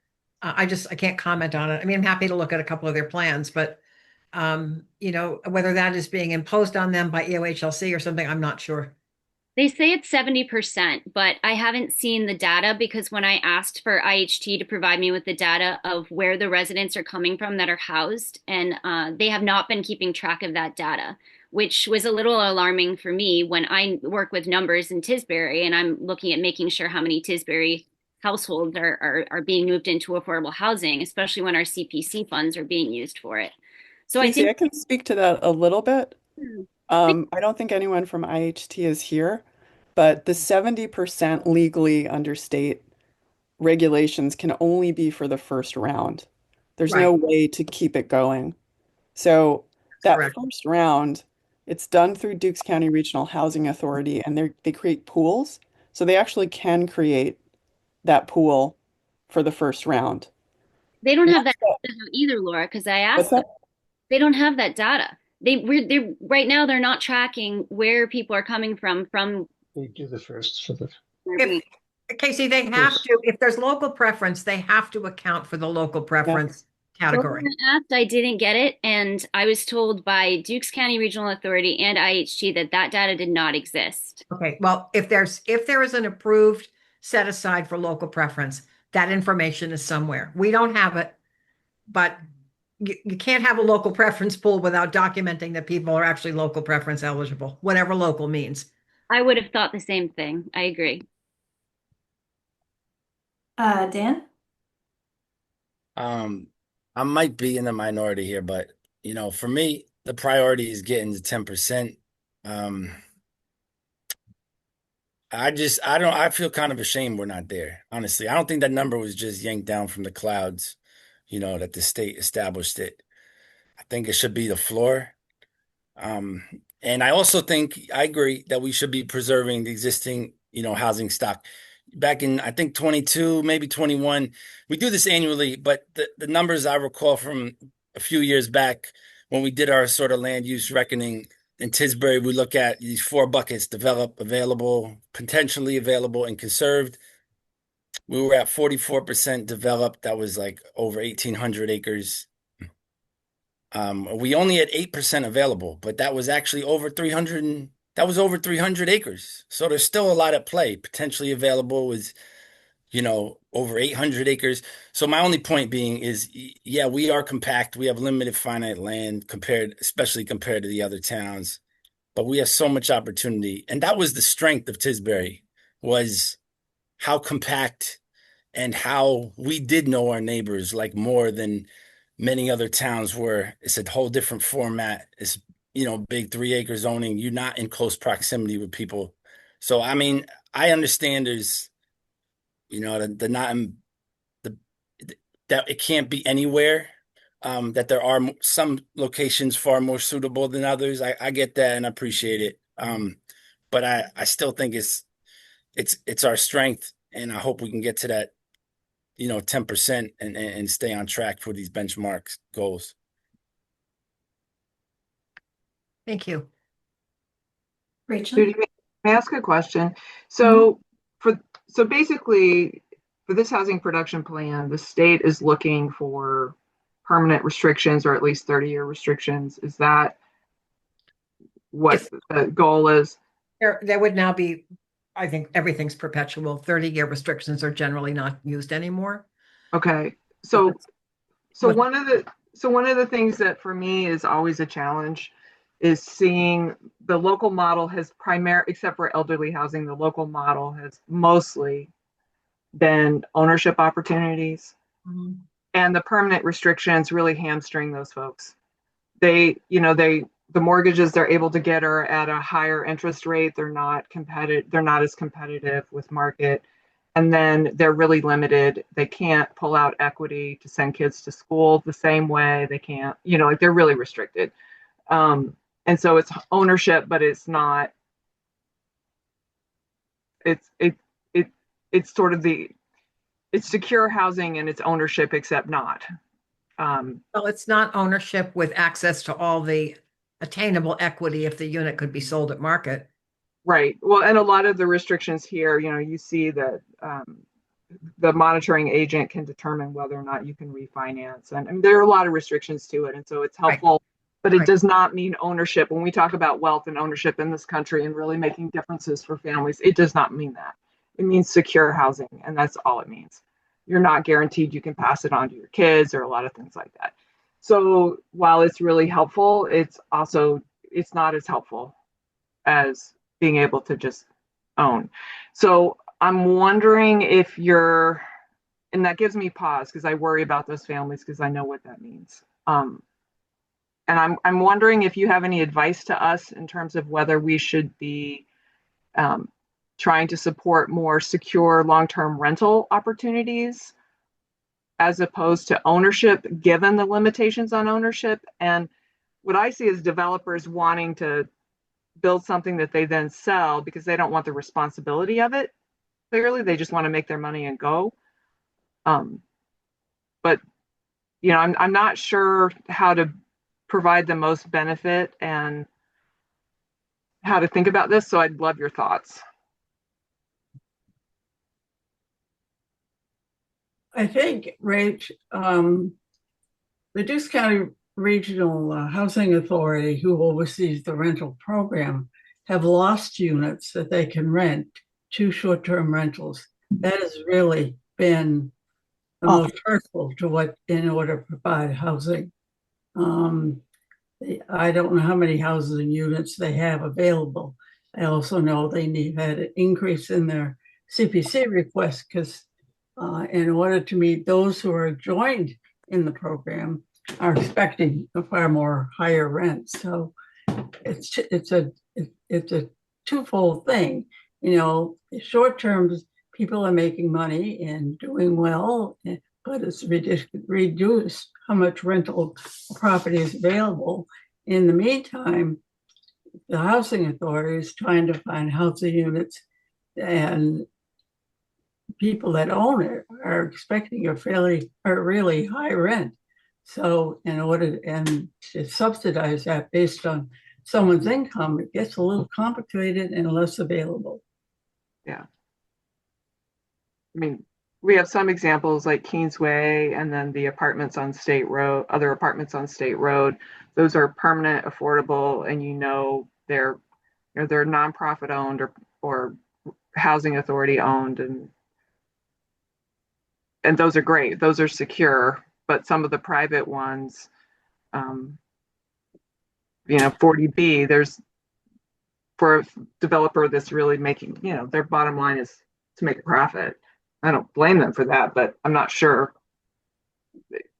I can't comment on it. I mean, I'm happy to look at a couple of their plans, but whether that is being imposed on them by EOHLC or something, I'm not sure. They say it's 70%, but I haven't seen the data because when I asked for IHT to provide me with the data of where the residents are coming from that are housed, and they have not been keeping track of that data, which was a little alarming for me when I work with numbers in Tisbury and I'm looking at making sure how many Tisbury households are being moved into affordable housing, especially when our CPC funds are being used for it. So I Casey, I think. can speak to that a little bit. Hmm. I don't think anyone from IHT is here, but the 70% legally under state regulations can only be for the first round. There's Right. no way to keep it going. So That's that correct. first round, it's done through Dukes County Regional Housing Authority, and they create pools. So they actually can create that pool for the first round. They don't have Once that data either, Laura, because I what's asked them. that? They don't have that data. They're right now they're not tracking where people are coming from They do the first for the their If Casey, they have first. to, if there's local preference, they have to account for the local Yeah. preference Well, category. when I asked, I didn't get it, and I was told by Dukes County Regional Authority and IHT that that data did not exist. Okay, well, if there is an approved set aside for local preference, that information is somewhere. We don't have it, but you can't have a local preference pool without documenting that people are actually local preference eligible, whatever local means. I would have thought the same thing. I agree. Dan? I might be in the minority here, but for me, the priority is getting to 10%. Um, I feel kind of ashamed we're not there. Honestly, I don't think that number was just yanked down from the clouds, that the state established it. I think it should be the floor. Um, and I also think I agree that we should be preserving the existing, housing stock. Back in, I think 22, maybe 21, we do this annually, but the numbers I recall from a few years back when we did our sort of land use reckoning in Tisbury, we look at these four buckets: develop, available, potentially available, and conserved. We were at 44% developed. That was like over 1,800 acres. We only had 8% available, but that was actually over 300 that was over 300 acres. So there's still a lot at play. Potentially available was, over 800 acres. So my only point being is, yeah, we are compact. We have limited finite land especially compared to the other towns, but we have so much opportunity. And that was the strength of Tisbury, was how compact and how we did know our neighbors like more than many other towns where it's a whole different format. It's, big 3 acre zoning. You're not in close proximity with people. So, I mean, I understand there's, the not the that it can't be anywhere. That there are some locations far more suitable than others. I get that and appreciate it. But I still think it's our strength, and I hope we can get to that 10% and stay on track for these benchmarks goals. Thank you. Rachel? Judy, may I ask a question? So so basically, for this housing production plan, the state is looking for permanent restrictions or at least 30-year restrictions. Is that what the goal is? There would now be, I think everything's perpetual. 30-year restrictions are generally not used anymore. Okay. But So one of the things that for me is always a challenge is seeing the local model has except for elderly housing, the local model has mostly been ownership opportunities. Mhm. And the permanent restrictions really hamstring those folks. The mortgages they're able to get are at a higher interest rate. They're not as competitive with market. And then they're really limited. They can't pull out equity to send kids to school the same way. They can't, like they're really restricted. And so it's ownership, but it's not, it's, it's sort of it's secure housing and it's ownership, except not. Well, it's not ownership with access to all the attainable equity if the unit could be sold at market. Right. Well, and a lot of the restrictions here, you see that the monitoring agent can determine whether or not you can refinance. And I mean, there are a lot of restrictions to it. And so it's helpful, but it does not mean ownership. When we talk about wealth and ownership in this country and really making differences for families, it does not mean that. It means secure housing, and that's all it means. You're not guaranteed you can pass it on to your kids or a lot of things like that. So while it's really helpful, it's not as helpful as being able to just own. So I'm wondering if and that gives me pause because I worry about those families because I know what that means. And I'm wondering if you have any advice to us in terms of whether we should be trying to support more secure long-term rental opportunities as opposed to ownership, given the limitations on ownership. And what I see is developers wanting to build something that they then sell because they don't want the responsibility of it. Clearly, they just want to make their money and go. But I'm not sure how to provide the most benefit and how to think about this. So I'd love your thoughts. I think, Rach, the Dukes County Regional Housing Authority, who oversees the rental program, have lost units that they can rent to short-term rentals. That has really been the most hurtful to in order to provide housing. I don't know how many housing units they have available. I also know they had an increase in their CPC request because in order to meet those who are joined in the program are expecting a far more higher rent. So it's a twofold thing. Short term, people are making money and doing well, but it's reduced how much rental property is available. In the meantime, the housing authority is trying to find housing units, and people that own it are expecting a really high rent. So to subsidize that based on someone's income, it gets a little complicated and less available. Yeah. I mean, we have some examples like Kingsway and then the apartments on State Road, other apartments on State Road. Those are permanent, affordable, and they're nonprofit owned or housing authority owned, and those are great. Those are secure, but some of the private ones, 40B, there's for a developer that's really making, their bottom line is to make a profit. I don't blame them for that, but I'm not sure.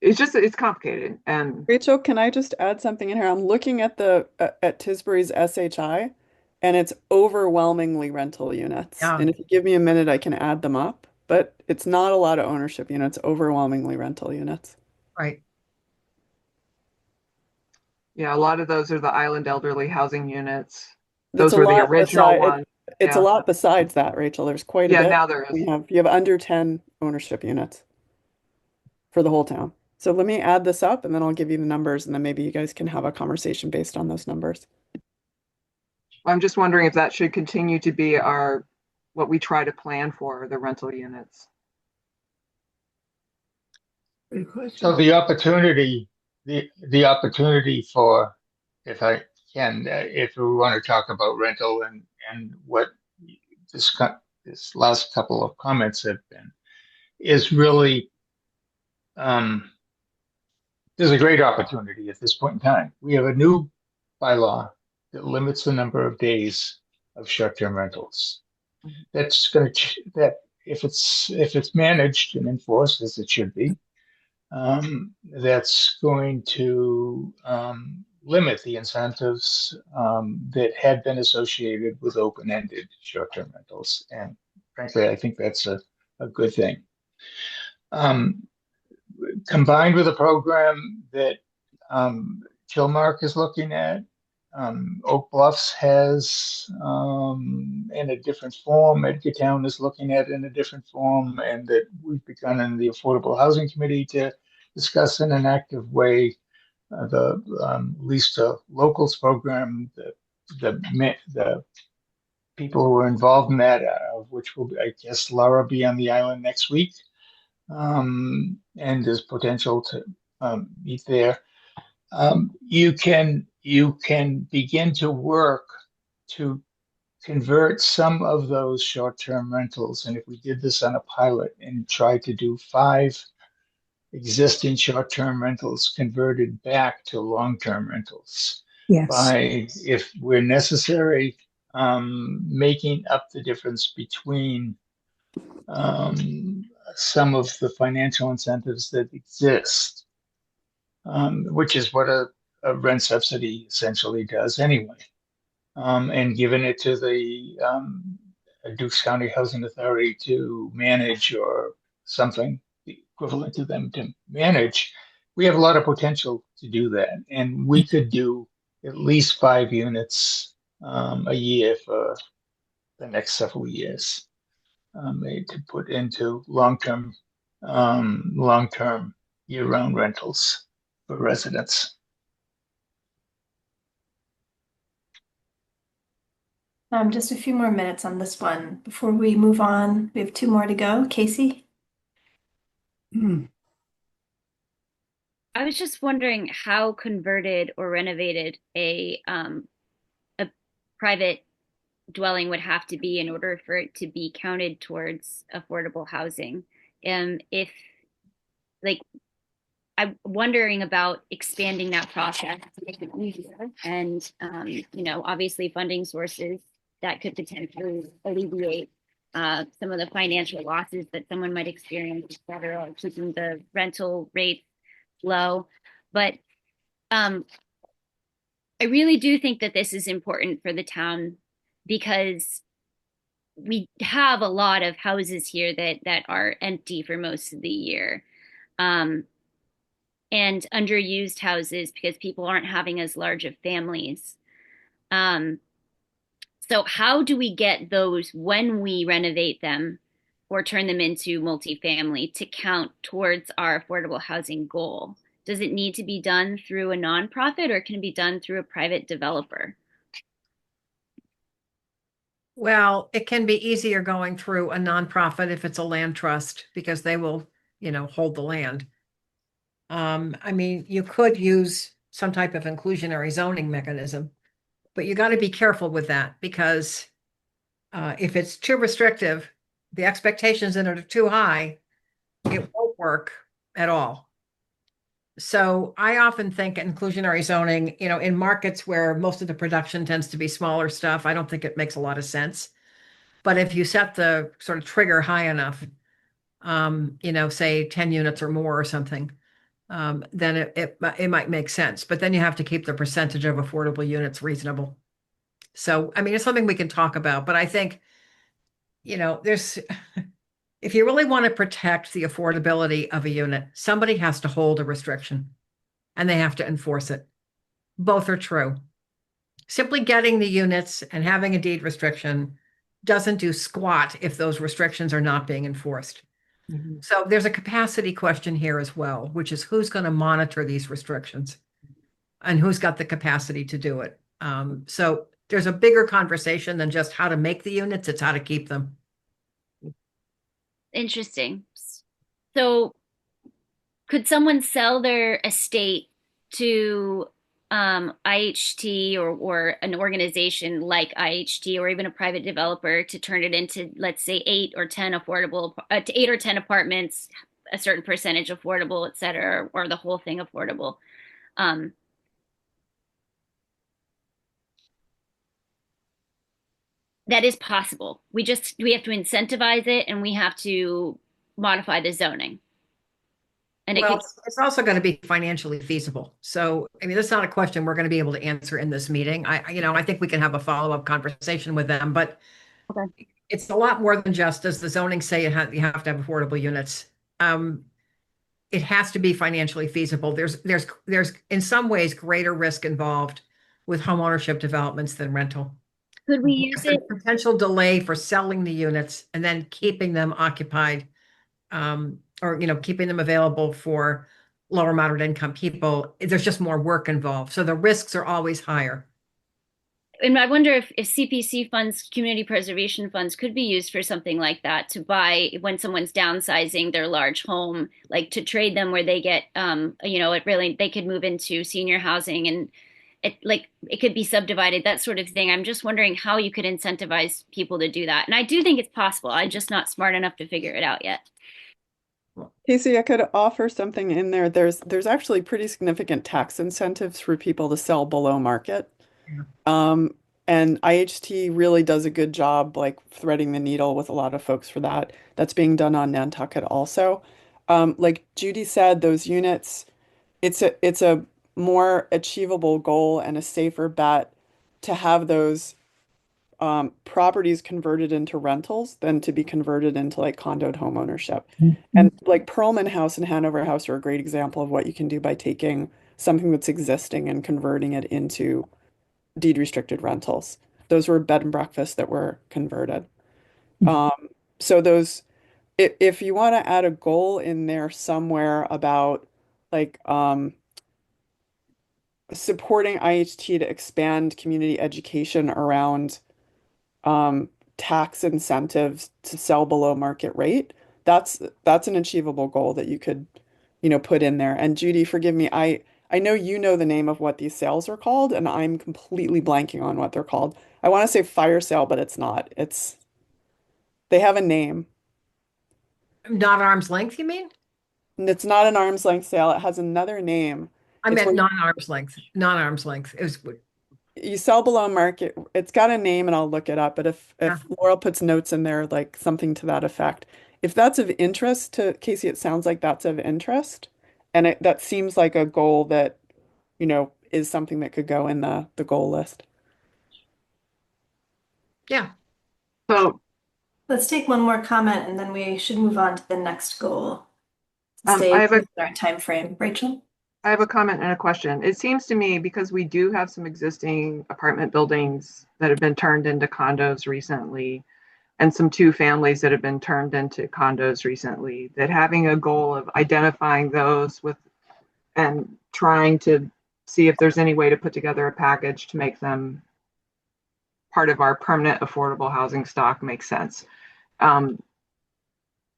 It's complicated. And Rachel, can I just add something in here? I'm looking at at Tisbury's SHI, and it's overwhelmingly rental units. Yeah. And if you give me a minute, I can add them up. But it's not a lot of ownership units, overwhelmingly rental units. Right. yeah, a lot of those are the island elderly housing units. That's Those were the original ones. It's a Yeah. lot besides that, Rachel. There's quite a Yeah, bit. now there is. You have under 10 ownership units for the whole town. So let me add this up and then I'll give you the numbers and then maybe you guys can have a conversation based on those numbers. I'm just wondering if that should continue to be what we try to plan for, the rental units. Good question. So the opportunity for, if I can, if we want to talk about rental and what this last couple of comments have been, is really there's a great opportunity at this point in time. We have a new bylaw that limits the number of days of short-term rentals. That's going to that if it's managed and enforced as it should be, that's going to limit the incentives that had been associated with open-ended short-term rentals. And frankly, I think that's a a good thing. Um, Combined with a program that Kilmark is looking at, Oak Bluffs has in a different form, Edgartown is looking at in a different form, and that we've begun in the Affordable Housing Committee to discuss in an active way the Lease to Locals program, the people who are involved in that, of which will, I guess, Laura be on the island next week, and there's potential to meet there. You can begin to work to convert some of those short-term rentals, and if we did this on a pilot and tried to do 5 existing short-term rentals converted back to long-term rentals Yes. by, if we're necessary, making up the difference between some of the financial incentives that exist, which is what a rent subsidy essentially does anyway, and giving it to the Dukes County Housing Authority to manage, or something equivalent to them to manage. We have a lot of potential to do that, and we could do at least 5 units a year for the next several years, to put into long-term year-round rentals for residents. Just a few more minutes on this one before we move on. We have 2 more to go. Casey? I was just wondering how converted or renovated a private dwelling would have to be in order for it to be counted towards affordable housing. If like I'm wondering about expanding that process to make it easier, and obviously funding sources that could potentially alleviate some of the financial losses that someone might experience, et cetera, or keeping the rental rate low. But I really do think that this is important for the town, because we have a lot of houses here that are empty for most of the year, and underused houses because people aren't having as large of families. So how do we get those, when we renovate them or turn them into multifamily, to count towards our affordable housing goal? Does it need to be done through a nonprofit, or can it be done through a private developer? Well, it can be easier going through a nonprofit if it's a land trust, because they will, hold the land. I mean, you could use some type of inclusionary zoning mechanism, but you got to be careful with that, because if it's too restrictive, the expectations in it are too high, it won't work at all. So I often think inclusionary zoning, in markets where most of the production tends to be smaller stuff, I don't think it makes a lot of sense. But if you set the sort of trigger high enough, say 10 units or more or something, then it might make sense. But then you have to keep the percentage of affordable units reasonable. So, I mean, it's something we can talk about, but I think, there's, if you really want to protect the affordability of a unit, somebody has to hold a restriction and they have to enforce it. Both are true. Simply getting the units and having a deed restriction doesn't do squat if those restrictions are not being enforced. Mm-hmm. So there's a capacity question here as well, which is who's going to monitor these restrictions and who's got the capacity to do it. So there's a bigger conversation than just how to make the units, it's how to keep them. Interesting. So could someone sell their estate to IHT or an organization like IHT, or even a private developer, to turn it into, let's say, 8 or 10 affordable, 8 or 10 apartments, a certain percentage affordable, et cetera, or the whole thing affordable? That is possible. We have to incentivize it, and we have to modify the zoning. And it's also going to be financially feasible. So, I mean, that's not a question we're going to be able to answer in this meeting. I think we can have a follow-up conversation with them, but okay. It's a lot more than just, does the zoning say you have to have affordable units? It has to be financially feasible. There's in some ways greater risk involved with homeownership developments than rental. Could we use There's it? a potential delay for selling the units and then keeping them occupied, or keeping them available for lower moderate income people. There's just more work involved, so the risks are always higher. And I wonder if CPC funds, community preservation funds, could be used for something like that, to buy when someone's downsizing their large home, like to trade them where they get, it really, they could move into senior housing, and it could be subdivided, that sort of thing. I'm just wondering how you could incentivize people to do that. And I do think it's possible. I'm just not smart enough to figure it out yet. Casey, I could offer something in there. There's actually pretty significant tax incentives for people to sell below market. Yeah. And IHT really does a good job like threading the needle with a lot of folks for that. That's being done on Nantucket also. Like Judy said, those units, it's a more achievable goal and a safer bet to have those properties converted into rentals than to be converted into like condoed home ownership. And like Perlman House and Hanover House are a great example of what you can do by taking something that's existing and converting it into deed restricted rentals. Those were bed and breakfasts that were converted. Um, so those, if you want to add a goal in there somewhere about like supporting IHT to expand community education around um, tax incentives to sell below market rate, that's an achievable goal that you could, put in there. And Judy, forgive me, I know you know the name of what these sales are called, and I'm completely blanking on what they're called. I want to say fire sale, but it's not. They have a name. Not arm's length, you mean? And it's not an arm's length sale. It has another name. I It's meant where non-arm's length. Non-arm's length. It was, you sell below market. It's got a name and I'll look it up. But if yeah. Laurel puts notes in there, like something to that effect, if that's of interest to Casey, it sounds like that's of interest. And that seems like a goal that, is something that could go in the goal list. Yeah. So Let's take one more comment and then we should move on to the next goal. To I stay have a within our time frame. Rachel? I have a comment and a question. It seems to me, because we do have some existing apartment buildings that have been turned into condos recently, and some two families that have been turned into condos recently, that having a goal of identifying those with and trying to see if there's any way to put together a package to make them part of our permanent affordable housing stock makes sense.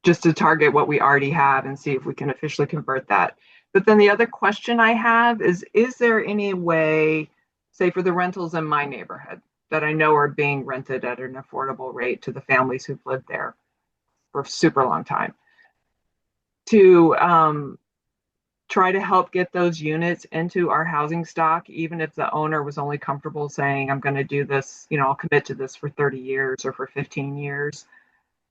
Just to target what we already have and see if we can officially convert that. But then the other question I have is there any way, say for the rentals in my neighborhood that I know are being rented at an affordable rate to the families who've lived there for a super long time, to try to help get those units into our housing stock, even if the owner was only comfortable saying, I'm going to do this, I'll commit to this for 30 years or for 15 years.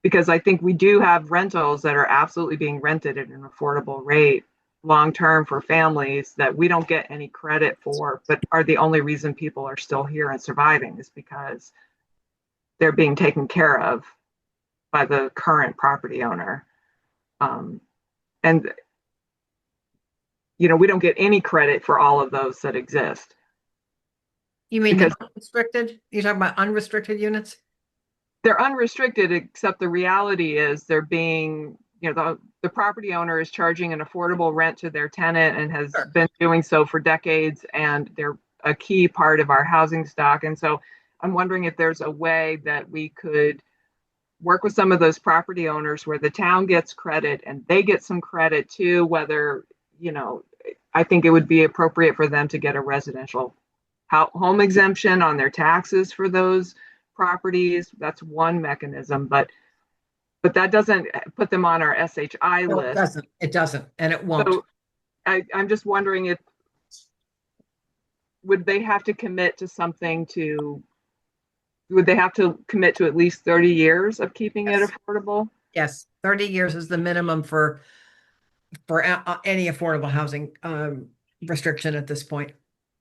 Because I think we do have rentals that are absolutely being rented at an affordable rate long term for families that we don't get any credit for, but are the only reason people are still here and surviving is because they're being taken care of by the current property owner. And we don't get any credit for all of those that exist. You mean because the unrestricted? You're talking about unrestricted units? They're unrestricted, except the reality is they're being, the property owner is charging an affordable rent to their tenant and has been doing so for decades, and they're a key part of our housing stock. And so I'm wondering if there's a way that we could work with some of those property owners where the town gets credit and they get some credit too, whether, I think it would be appropriate for them to get a residential home exemption on their taxes for those properties. That's one mechanism, but that doesn't put them on our SHI list. It doesn't, and it won't. So I'm just wondering if would they have to commit to something would they have to commit to at least 30 years of keeping it affordable? Yes, 30 years is the minimum for any affordable housing restriction at this point.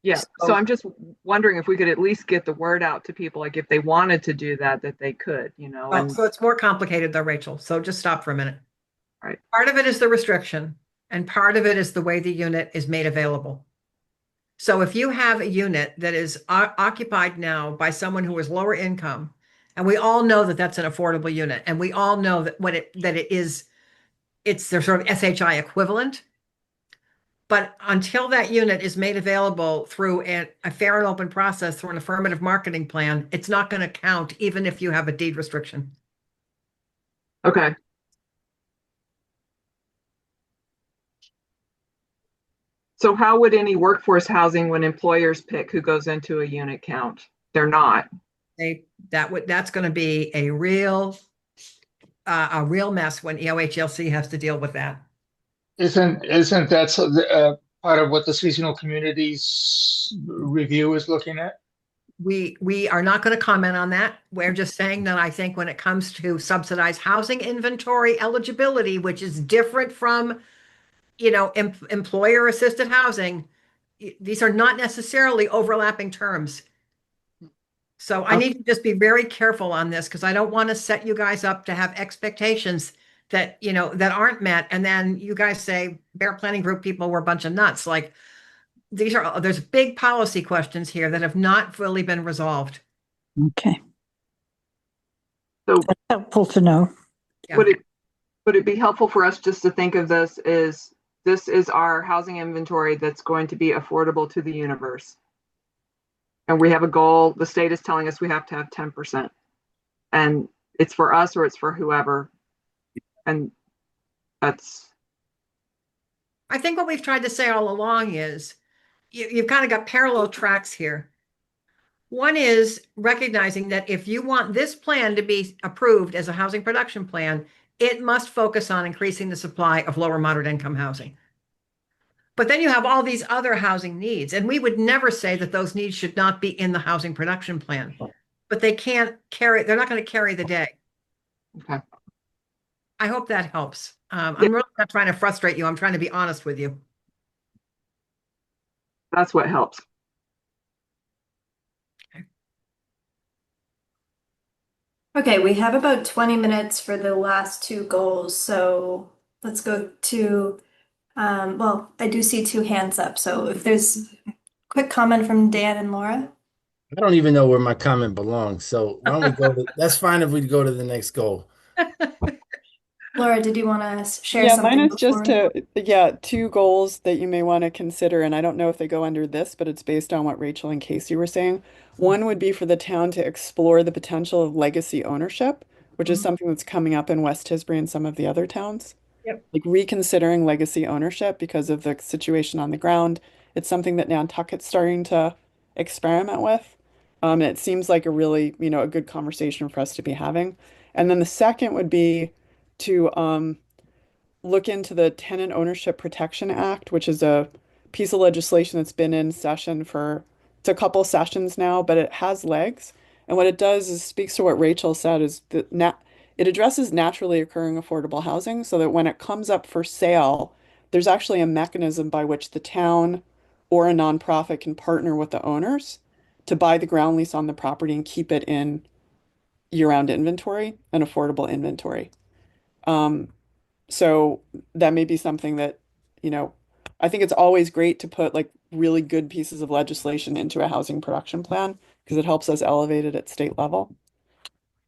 Yeah, so I'm just wondering if we could at least get the word out to people, like if they wanted to do that, that they could, Well, and so it's more complicated though, Rachel. So just stop for a minute. right. Part of it is the restriction, and part of it is the way the unit is made available. So if you have a unit that is occupied now by someone who is lower income, and we all know that that's an affordable unit, and we all know that it's their sort of SHI equivalent. But until that unit is made available through a fair and open process, through an affirmative marketing plan, it's not going to count, even if you have a deed restriction. Okay. So how would any workforce housing when employers pick who goes into a unit count? They're not. That's going to be a real mess when EOHLC has to deal with that. Isn't that part of what the seasonal communities review is looking at? We are not going to comment on that. We're just saying that I think when it comes to subsidized housing inventory eligibility, which is different from, employer assisted housing, these are not necessarily overlapping terms. So I need to just be very careful on this because I don't want to set you guys up to have expectations that, that aren't met. And then you guys say Bear Planning Group people were a bunch of nuts. Like there's big policy questions here that have not fully been resolved. Okay, So that's helpful to know. Yeah. would it be helpful for us just to think of this is our housing inventory that's going to be affordable to the universe? And we have a goal. The state is telling us we have to have 10%. And it's for us or it's for whoever. And that's. I think what we've tried to say all along is you've kind of got parallel tracks here. One is recognizing that if you want this plan to be approved as a housing production plan, it must focus on increasing the supply of lower moderate income housing. But then you have all these other housing needs, and we would never say that those needs should not be in the housing production plan, but they're not going to carry the day. Okay. I hope that helps. I'm really not trying to frustrate you. I'm trying to be honest with you. That's what helps. Okay, we have about 20 minutes for the last two goals, so let's go to, well, I do see two hands up, so if there's a quick comment from Dan and Laura. I don't even know where my comment belongs. So why don't we that's fine if we go to the next goal. Laura, did you want to share Yeah, mine something is just before? two goals that you may want to consider, and I don't know if they go under this, but it's based on what Rachel and Casey were saying. One would be for the town to explore the potential of legacy ownership, which is something that's coming up in West Tisbury and some of the other towns. Yep. Like reconsidering legacy ownership because of the situation on the ground. It's something that Nantucket's starting to experiment with. And it seems like a really, a good conversation for us to be having. And then the second would be to look into the Tenant Ownership Protection Act, which is a piece of legislation that's been in session for it's a couple sessions now, but it has legs. And what it does is speaks to what Rachel said is that it addresses naturally occurring affordable housing so that when it comes up for sale, there's actually a mechanism by which the town or a nonprofit can partner with the owners to buy the ground lease on the property and keep it in year-round inventory and affordable inventory. So that may be something that, you know, I think it's always great to put like really good pieces of legislation into a housing production plan because it helps us elevate it at state level.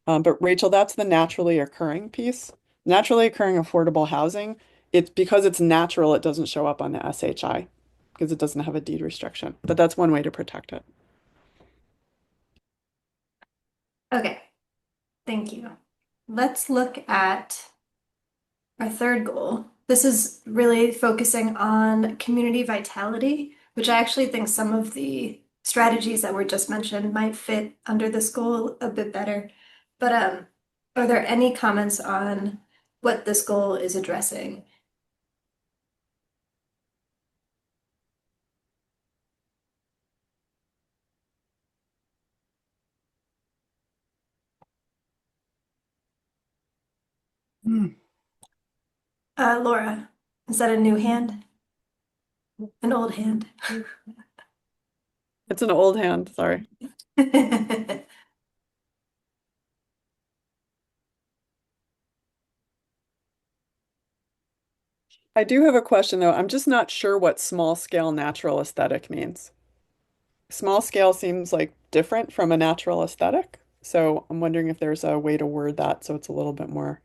But Rachel, that's the naturally occurring piece. Naturally occurring affordable housing, it's because it's natural, it doesn't show up on the SHI because it doesn't have a deed restriction. But that's one way to protect it. Okay, thank you. Let's look at our third goal. This is really focusing on community vitality, which I actually think some of the strategies that were just mentioned might fit under this goal a bit better. But are there any comments on what this goal is addressing? Laura, is that a new hand? An old hand? It's an old hand, sorry. I do have a question though. I'm just not sure what small scale natural aesthetic means. Small scale seems like different from a natural aesthetic. So I'm wondering if there's a way to word that so it's a little bit more.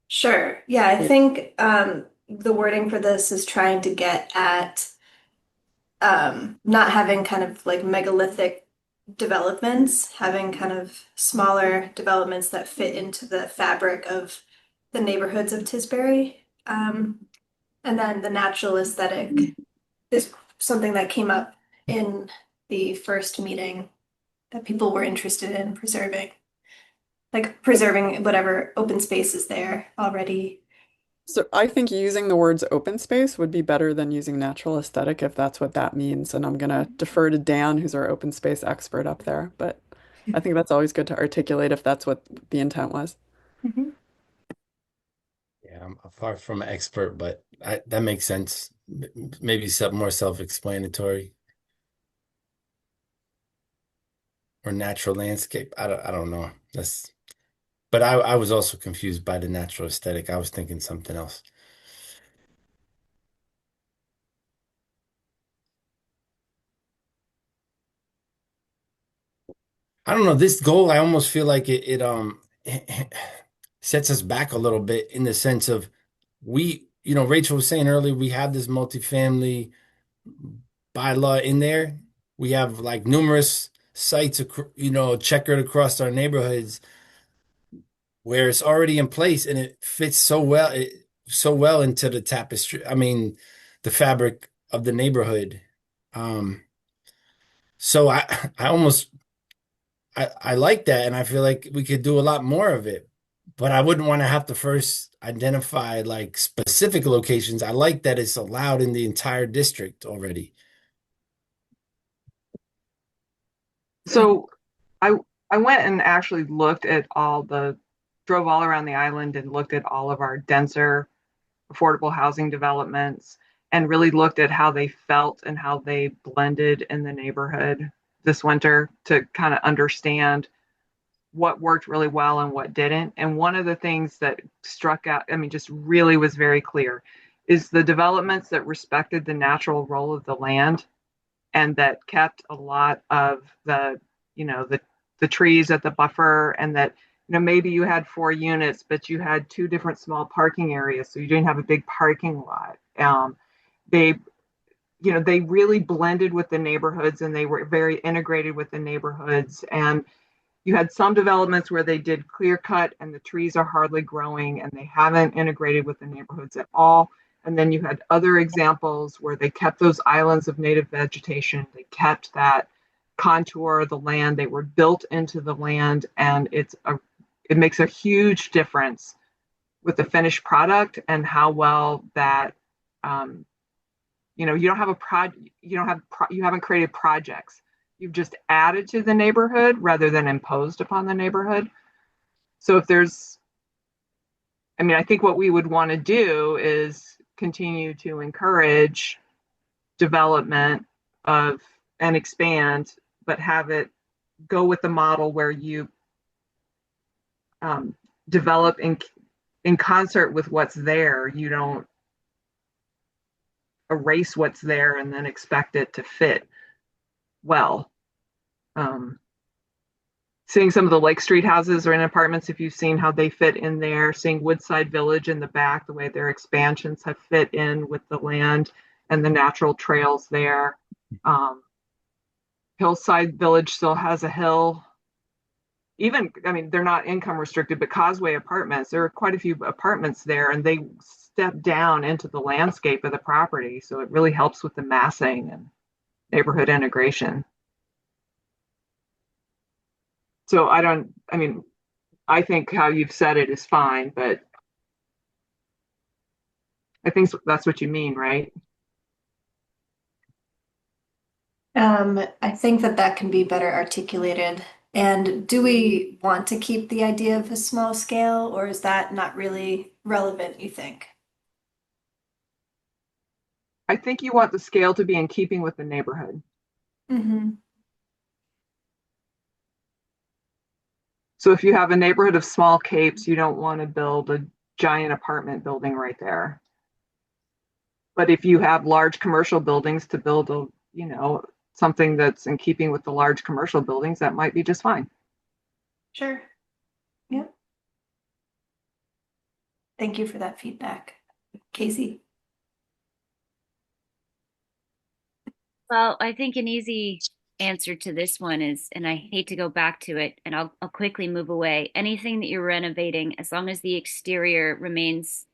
Sure. Yeah, I think the wording for this is trying to get at not having kind of like megalithic developments, having kind of smaller developments that fit into the fabric of the neighborhoods of Tisbury. And then the natural aesthetic is something that came up in the first meeting that people were interested in preserving, like preserving whatever open space is there already. So I think using the words open space would be better than using natural aesthetic if that's what that means. And I'm gonna defer to Dan, who's our open space expert up there. But I think that's always good to articulate if that's what the intent was. Mhm. Yeah, I'm far from an expert, but that makes sense. Maybe some more self-explanatory or natural landscape. I don't know. But I was also confused by the natural aesthetic. I was thinking something else. I don't know. This goal, I almost feel like it sets us back a little bit in the sense of Rachel was saying earlier, we have this multifamily bylaw in there. We have like numerous sites, checkered across our neighborhoods where it's already in place and it fits so well into the tapestry. I mean, the fabric of the neighborhood. Um, so I almost I like that, and I feel like we could do a lot more of it. But I wouldn't want to have to first identify like specific locations. I like that it's allowed in the entire district already. So I I went and actually looked at drove all around the island and looked at all of our denser affordable housing developments and really looked at how they felt and how they blended in the neighborhood this winter to kind of understand what worked really well and what didn't. And one of the things that struck out, I mean, just really was very clear, is the developments that respected the natural role of the land and that kept a lot of the trees at the buffer, and that maybe you had 4 units but you had two different small parking areas, so you didn't have a big parking lot. They they really blended with the neighborhoods and they were very integrated with the neighborhoods. And you had some developments where they did clear cut and the trees are hardly growing and they haven't integrated with the neighborhoods at all. And then you had other examples where they kept those islands of native vegetation. They kept that contour of the land. They were built into the land, and it makes a huge difference with the finished product and how well that you don't have a project, you haven't created projects. You've just added to the neighborhood rather than imposed upon the neighborhood. So I think what we would want to do is continue to encourage development of and expand, but have it go with the model where you develop in concert with what's there. You don't erase what's there and then expect it to fit well. Seeing some of the Lake Street houses or in apartments, if you've seen how they fit in there, seeing Woodside Village in the back, the way their expansions have fit in with the land and the natural trails there. Hillside Village still has a hill. Even, they're not income restricted, but Causeway Apartments, there are quite a few apartments there, and they step down into the landscape of the property. So it really helps with the massing and neighborhood integration. So I think how you've said it is fine, but I think that's what you mean, right? I think that can be better articulated. And do we want to keep the idea of a small scale, or is that not really relevant, you think? I think you want the scale to be in keeping with the neighborhood. Mm-hmm. So if you have a neighborhood of small capes, you don't want to build a giant apartment building right there. But if you have large commercial buildings to build a, something that's in keeping with the large commercial buildings, that might be just fine. Sure. Yep. Thank you for that feedback, Casey. Well, I think an easy answer to this one is, and I hate to go back to it, and I'll quickly move away. Anything that you're renovating, as long as the exterior remains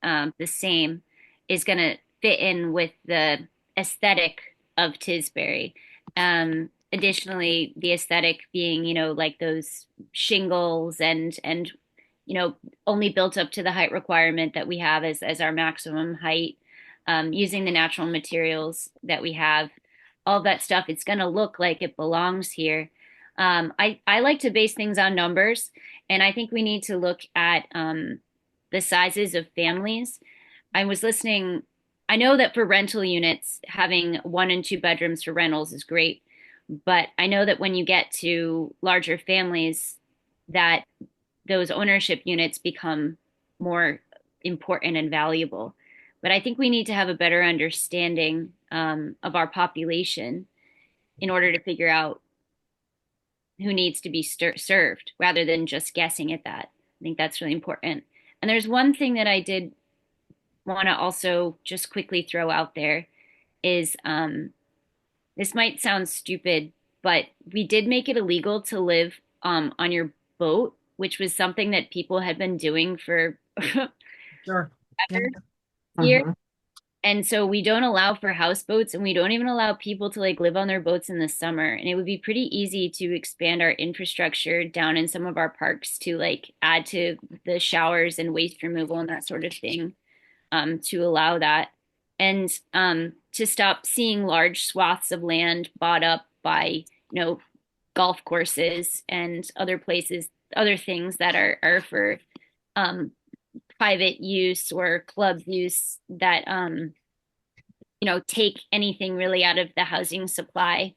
the same, is going to fit in with the aesthetic of Tisbury. Additionally, the aesthetic being, like those shingles and only built up to the height requirement that we have as our maximum height, using the natural materials that we have, all that stuff. It's going to look like it belongs here. I like to base things on numbers, and I think we need to look at the sizes of families. I was listening. I know that for rental units, having 1 and 2 bedrooms for rentals is great, but I know that when you get to larger families, that those ownership units become more important and valuable. But I think we need to have a better understanding of our population in order to figure out who needs to be served rather than just guessing at that. I think that's really important. And there's one thing that I did want to also just quickly throw out there is this might sound stupid, but we did make it illegal to live on your boat, which was something that people had been doing for Sure. Yeah. years. Mhm. And so we don't allow for houseboats, and we don't even allow people to like live on their boats in the summer. And it would be pretty easy to expand our infrastructure down in some of our parks to like add to the showers and waste removal and that sort of thing, to allow that. And to stop seeing large swaths of land bought up by, golf courses and other places, other things that are for um, private use or club use that take anything really out of the housing supply.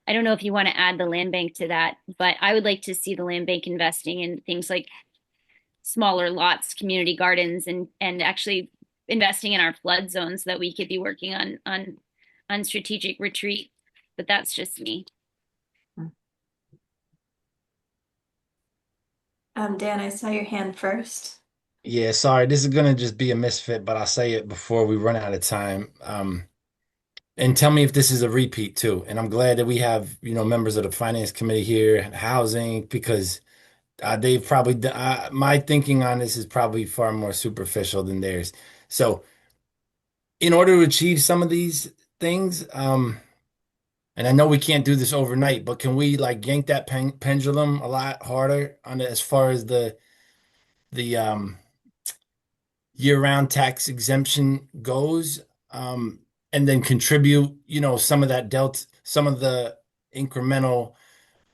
I don't know if you want to add the land bank to that, but I would like to see the land bank investing in things like smaller lots, community gardens, and actually investing in our flood zones so that we could be working on strategic retreat. But that's just me. Dan, I saw your hand first. Yeah, sorry, this is gonna just be a misfit, but I'll say it before we run out of time. And tell me if this is a repeat too. And I'm glad that we have, members of the finance committee here, and housing, because they've probably my thinking on this is probably far more superficial than theirs. So, in order to achieve some of these things, and I know we can't do this overnight, but can we like yank that pendulum a lot harder on it as far as the year-round tax exemption goes, and then contribute, some of that delta, some of the incremental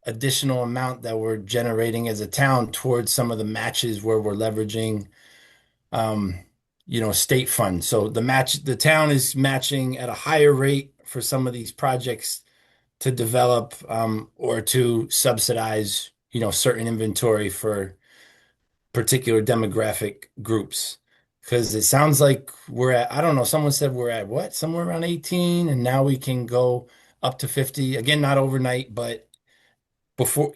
additional amount that we're generating as a town towards some of the matches where we're leveraging, um, state funds. So the town is matching at a higher rate for some of these projects to develop, or to subsidize, certain inventory for particular demographic groups. Because it sounds like we're at, I don't know, someone said we're at what, somewhere around 18, and now we can go up to 50. Again, not overnight, but before,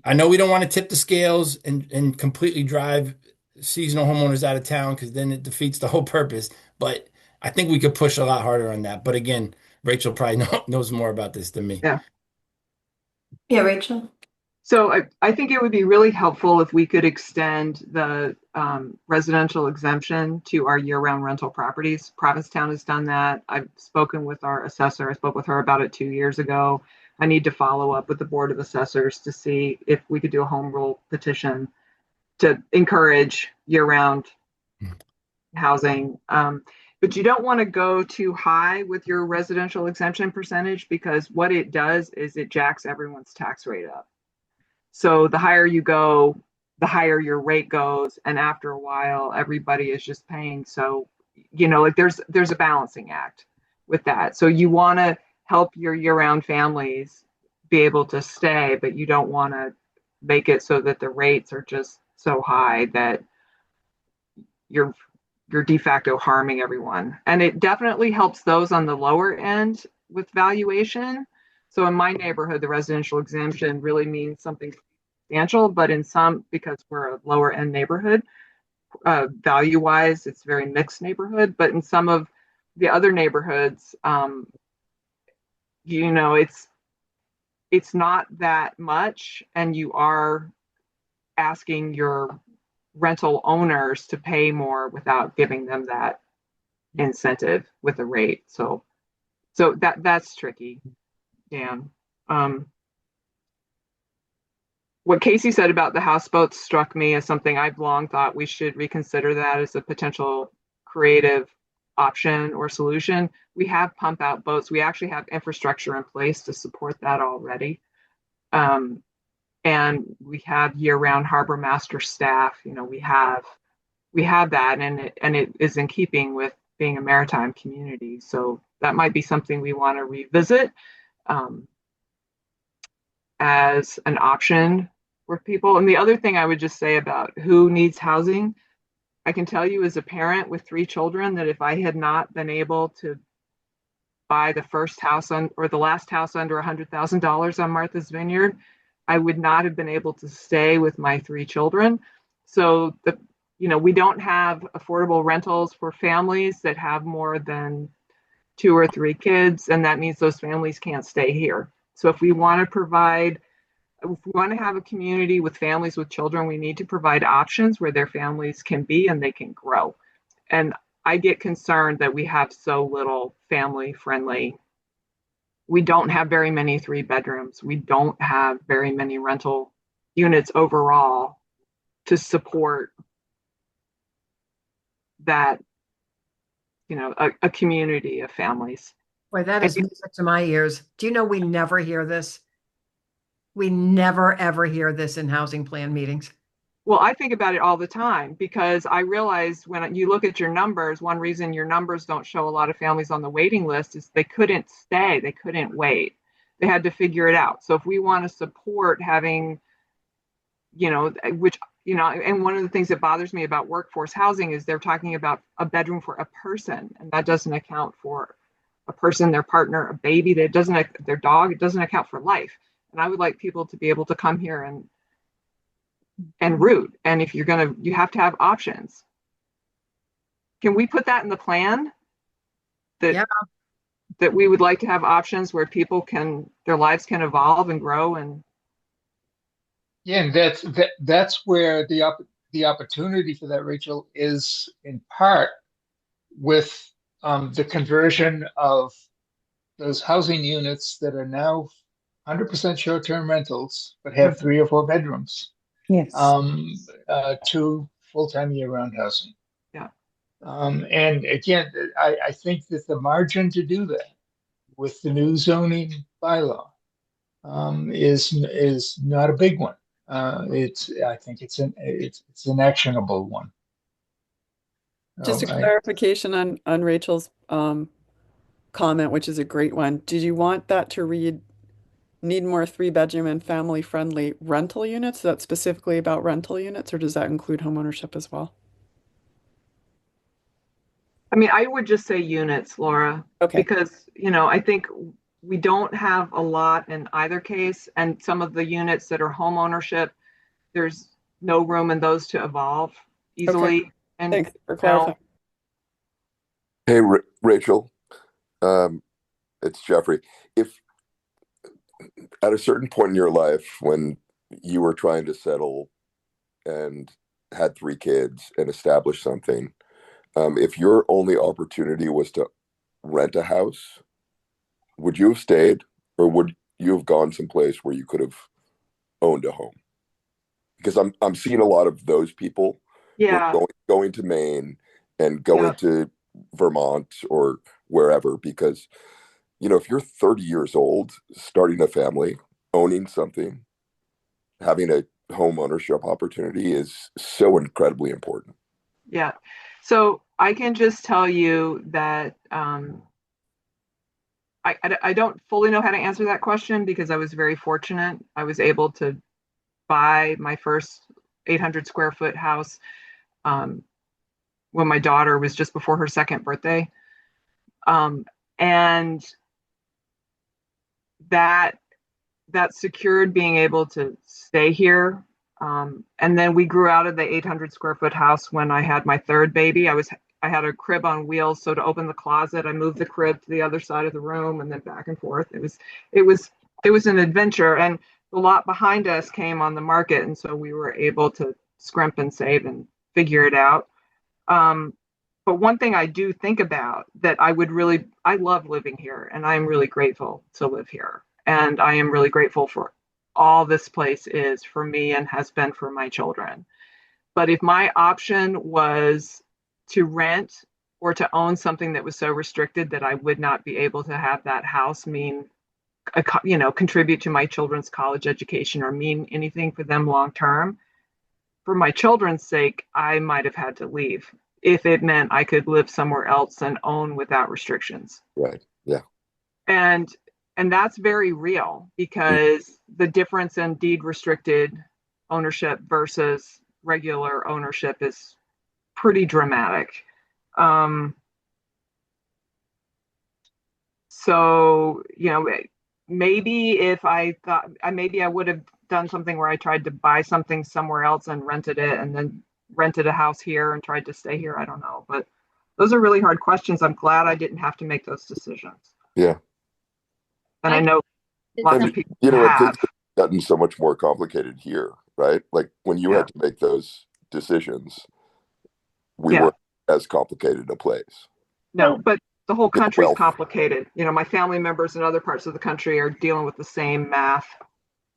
I know we don't want to tip the scales and completely drive seasonal homeowners out of town because then it defeats the whole purpose. But I think we could push a lot harder on that. But again, Rachel probably knows more about this than me. Yeah. Yeah, Rachel. So I think it would be really helpful if we could extend the residential exemption to our year-round rental properties. Provincetown has done that. I've spoken with our assessor. I spoke with her about it 2 years ago. I need to follow up with the Board of Assessors to see if we could do a home rule petition to encourage year-round housing. But you don't want to go too high with your residential exemption percentage, because what it does is it jacks everyone's tax rate up. So the higher you go, the higher your rate goes, and after a while, everybody is just paying. So, like there's a balancing act with that. So you want to help your year-round families be able to stay, but you don't want to make it so that the rates are just so high that you're de facto harming everyone. And it definitely helps those on the lower end with valuation. So in my neighborhood, the residential exemption really means something substantial, but in some, because we're a lower end neighborhood, value wise, it's a very mixed neighborhood. But in some of the other neighborhoods, you know, it's not that much, and you are asking your rental owners to pay more without giving them that incentive with a rate. So that's tricky, Dan. What Casey said about the houseboats struck me as something I've long thought we should reconsider that as a potential creative option or solution. We have pump out boats. We actually have infrastructure in place to support that already. And we have year-round harbor master staff. You know, we have that, and it is in keeping with being a maritime community. So that might be something we want to revisit as an option for people. And the other thing I would just say about who needs housing, I can tell you as a parent with 3 children that if I had not been able to buy the first house or the last house under $100,000 on Martha's Vineyard, I would not have been able to stay with my 3 children. So we don't have affordable rentals for families that have more than 2 or 3 kids, and that means those families can't stay here. So if we want to have a community with families with children, we need to provide options where their families can be and they can grow. And I get concerned that we have so little family friendly. We don't have very many 3 bedrooms. We don't have very many rental units overall to support that, a community of families. Boy, that is music to my ears. Do you know we never hear this? We never, ever hear this in housing plan meetings. Well, I think about it all the time because I realize when you look at your numbers, one reason your numbers don't show a lot of families on the waiting list is they couldn't stay, they couldn't wait. They had to figure it out. So if we want to support having, and one of the things that bothers me about workforce housing is they're talking about a bedroom for a person, and that doesn't account for a person, their partner, a baby, their dog, it doesn't account for life. And I would like people to be able to come here and root. And if you have to have options. Can we put that in the plan? That we would like to have options where people their lives can evolve and grow and. Yeah, and that's where the opportunity for that, Rachel, is in part with the conversion of those housing units that are now 100% short-term rentals, but have 3 or 4 bedrooms. Yes. To full-time year-round housing. Yeah. And again, I think that the margin to do that with the new zoning bylaw is not a big one. I think it's an actionable one. Just a clarification on Rachel's comment, which is a great one. Did you want that to read need more 3-bedroom and family-friendly rental units? That's specifically about rental units, or does that include homeownership as well? I mean, I would just say units, Laura, Okay. Because, I think we don't have a lot in either case. And some of the units that are home ownership, there's no room in those to evolve easily. Okay. And thanks for clarifying. Hey, Rachel, it's Jeffrey. If at a certain point in your life when you were trying to settle and had 3 kids and establish something, if your only opportunity was to rent a house, would you have stayed, or would you have gone someplace where you could have owned a home? Because I'm seeing a lot of those people who are going to Maine and going to Vermont or wherever, because if you're 30 years old, starting a family, owning something, having a home ownership opportunity is so incredibly important. Yeah. So I can just tell you that I don't fully know how to answer that question because I was very fortunate. I was able to buy my first 800 square foot house um, when my daughter was just before her second birthday. Um, and that that secured being able to stay here. And then we grew out of the 800 square foot house when I had my third baby. I had a crib on wheels, so to open the closet, I moved the crib to the other side of the room and then back and forth. It was it was an adventure, and the lot behind us came on the market, and so we were able to scrimp and save and figure it out. Um, but one thing I do think about that I love living here and I'm really grateful to live here. And I am really grateful for all this place is for me and has been for my children. But if my option was to rent or to own something that was so restricted that I would not be able to have that house mean, contribute to my children's college education or mean anything for them long term, for my children's sake, I might have had to leave if it meant I could live somewhere else and own without restrictions. Right. Yeah. And and that's very real because the difference in deed restricted ownership versus regular ownership is pretty dramatic. Um, so, maybe if I thought, maybe I would have done something where I tried to buy something somewhere else and rented it and then rented a house here and tried to stay here. I don't know. But those are really hard questions. I'm glad I didn't have to make those decisions. Yeah. And I know lots And of people and have. things have gotten so much more complicated here, right? Like when you Yeah. had to make those decisions, we Yeah. weren't as complicated a place. No, but the whole Yeah, country's well, complicated. My family members in other parts of the country are dealing with the same math.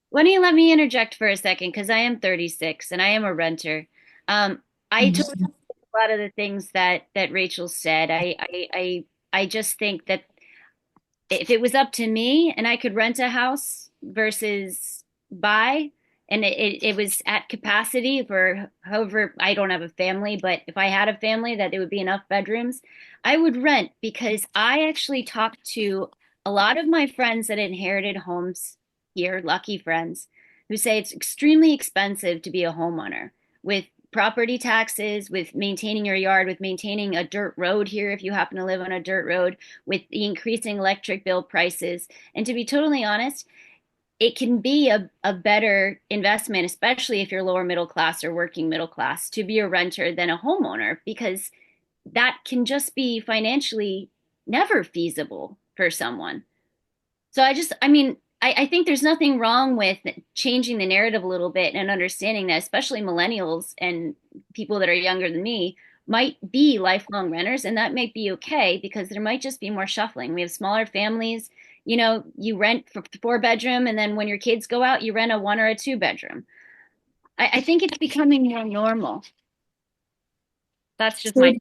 Why don't you let me interject for a second? Because I am 36 and I am a renter. I totally agree with a lot of the things that Rachel said. I just think that if it was up to me and I could rent a house versus buy, and it was at capacity for however, I don't have a family, but if I had a family that there would be enough bedrooms, I would rent because I actually talked to a lot of my friends that inherited homes here, lucky friends, who say it's extremely expensive to be a homeowner with property taxes, with maintaining your yard, with maintaining a dirt road here if you happen to live on a dirt road, with the increasing electric bill prices. And to be totally honest, it can be a better investment, especially if you're lower middle class or working middle class, to be a renter than a homeowner, because that can just be financially never feasible for someone. So I mean, I think there's nothing wrong with changing the narrative a little bit and understanding that, especially millennials and people that are younger than me might be lifelong renters, and that might be okay because there might just be more shuffling. We have smaller families. You rent for 4 bedroom, and then when your kids go out, you rent a 1 or a 2 bedroom. I think it's becoming more normal. That's just my.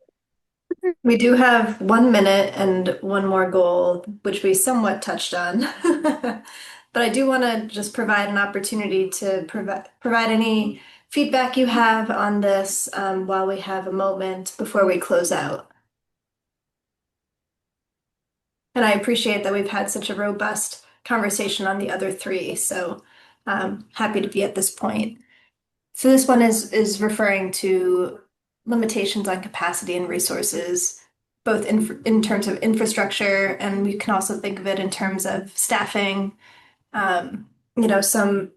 We do have 1 minute and one more goal, which we somewhat touched on. But I do want to just provide an opportunity to provide any feedback you have on this while we have a moment before we close out. And I appreciate that we've had such a robust conversation on the other three, so happy to be at this point. So this one is referring to limitations on capacity and resources, both in terms of infrastructure, and we can also think of it in terms of staffing. Some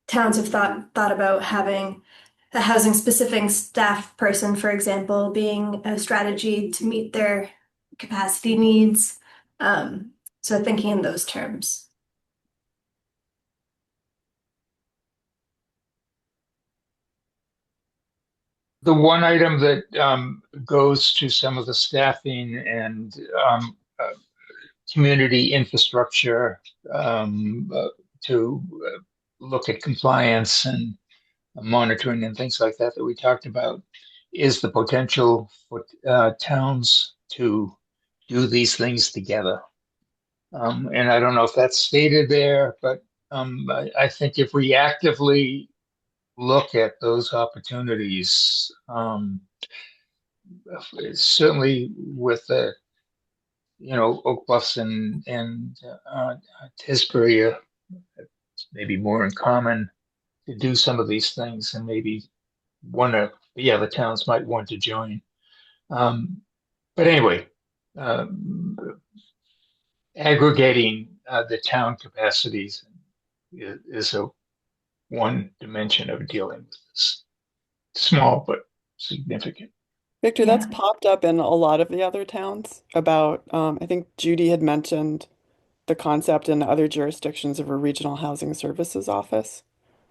towns have thought about having a housing specific staff person, for example, being a strategy to meet their capacity needs. Um, so thinking in those terms. The one item that goes to some of the staffing and community infrastructure to look at compliance and monitoring and things like that we talked about is the potential for towns to do these things together. And I don't know if that's stated there, but I think if we actively look at those opportunities, certainly with the Oak Bluffs and Tisbury maybe more in common to do some of these things, and maybe one of the other towns might want to join. But anyway, um, aggregating the town capacities is a one dimension of dealing with this. Small but significant. Victor, Yeah. that's popped up in a lot of the other towns about, I think Judy had mentioned the concept in other jurisdictions of a regional housing services office,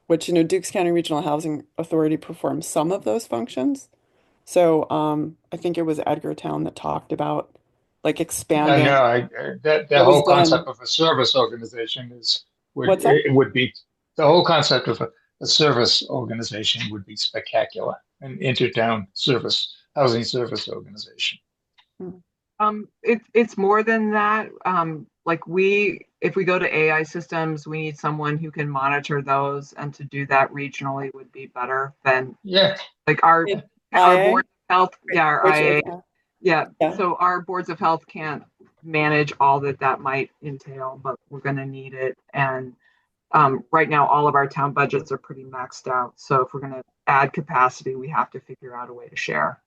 which, Dukes County Regional Housing Authority performs some of those functions. So, I think it was Edgartown that talked about like I know expanding that what was whole concept done. of a service organization What's that? would be the whole concept of a service organization would be spectacular. An intertown service housing service organization. Hmm. It's more than that. Like if we go to AI systems, we need someone who can monitor those, and to do that regionally would be better than Yeah, like our With our IA, board of health. Yeah, our which is IA. Yeah, yeah, so our boards of health can't manage all that might entail, but we're going to need it. And right now, all of our town budgets are pretty maxed out. So if we're going to add capacity, we have to figure out a way to share.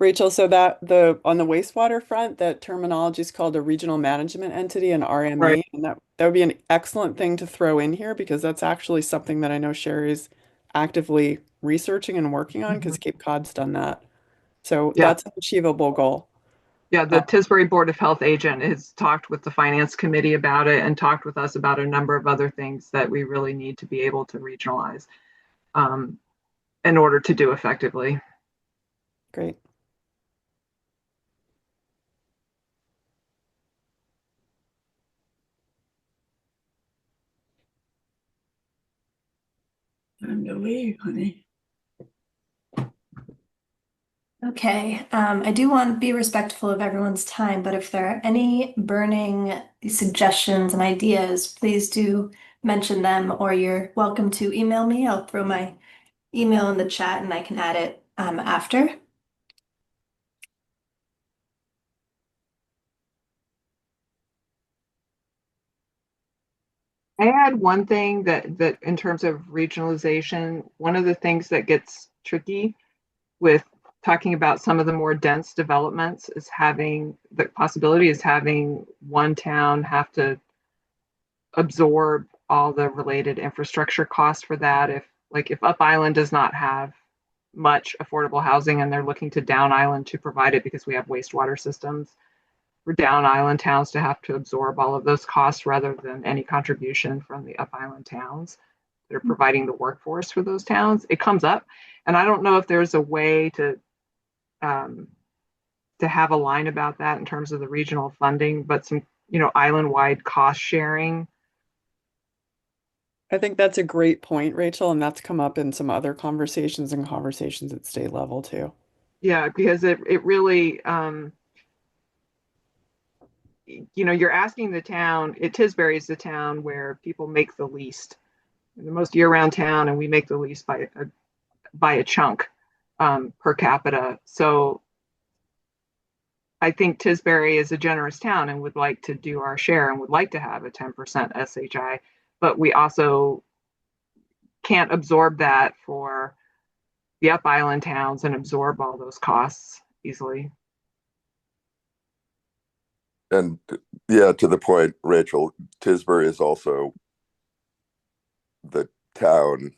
Rachel, so that the on the wastewater front, that terminology is called a regional management entity, an Right. RME, and that would be an excellent thing to throw in here because that's actually something that I know Sherry's actively researching and working on because Mhm. Cape Cod's done that. So Yeah. that's an achievable goal. Yeah, Uh, the Tisbury Board of Health agent has talked with the finance committee about it and talked with us about a number of other things that we really need to be able to regionalize um, in order to do effectively. Great. Time to leave, honey. Okay, I do want to be respectful of everyone's time, but if there are any burning suggestions and ideas, please do mention them, or you're welcome to email me. I'll throw my email in the chat and I can add it after. I had one thing that in terms of regionalization, one of the things that gets tricky with talking about some of the more dense developments is having the possibility is having one town have to absorb all the related infrastructure costs for that. If Up Island does not have much affordable housing and they're looking to Down Island to provide it because we have wastewater systems, for Down Island towns to have to absorb all of those costs rather than any contribution from the Up Island towns that are providing the workforce for those towns. It comes up, and I don't know if there's a way um, to have a line about that in terms of the regional funding, but some island-wide cost sharing. I think that's a great point, Rachel, and that's come up in some other conversations and conversations at state level too. Yeah, because it really you're asking the town. Tisbury is the town where people make the least, the most year-round town, and we make the least by a chunk per capita. So I think Tisbury is a generous town and would like to do our share and would like to have a 10% SHI, but we also can't absorb that for the Up Island towns and absorb all those costs easily. And yeah, to the point, Rachel, Tisbury is also the town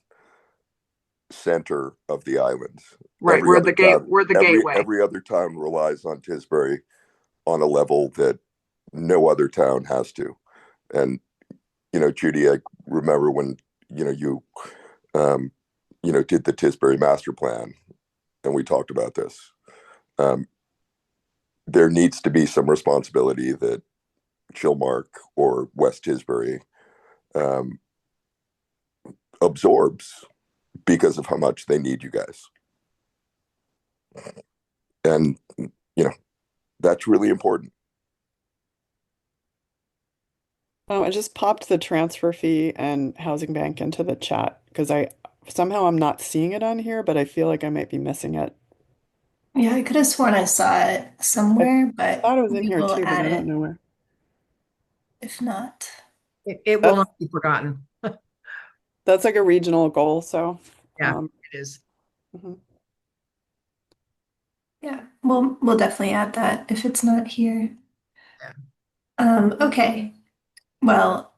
center of the islands. Right, we're the gate. We're the gateway. Every other town relies on Tisbury on a level that no other town has to. And Judy, I remember when you um, did the Tisbury master plan, and we talked about this. There needs to be some responsibility that Chilmark or West Tisbury um, absorbs because of how much they need you guys. And, that's really important. I just popped the transfer fee and housing bank into the chat because I'm not seeing it on here, but I feel like I might be missing it. Yeah, I could have sworn I saw it somewhere, I but thought it was in we here will too, but add I don't it know where. if not. It will That's not be forgotten. that's like a regional goal, so Yeah, um, it is. mhm. Yeah, we'll definitely add that if it's not here. Yeah. Okay. Well,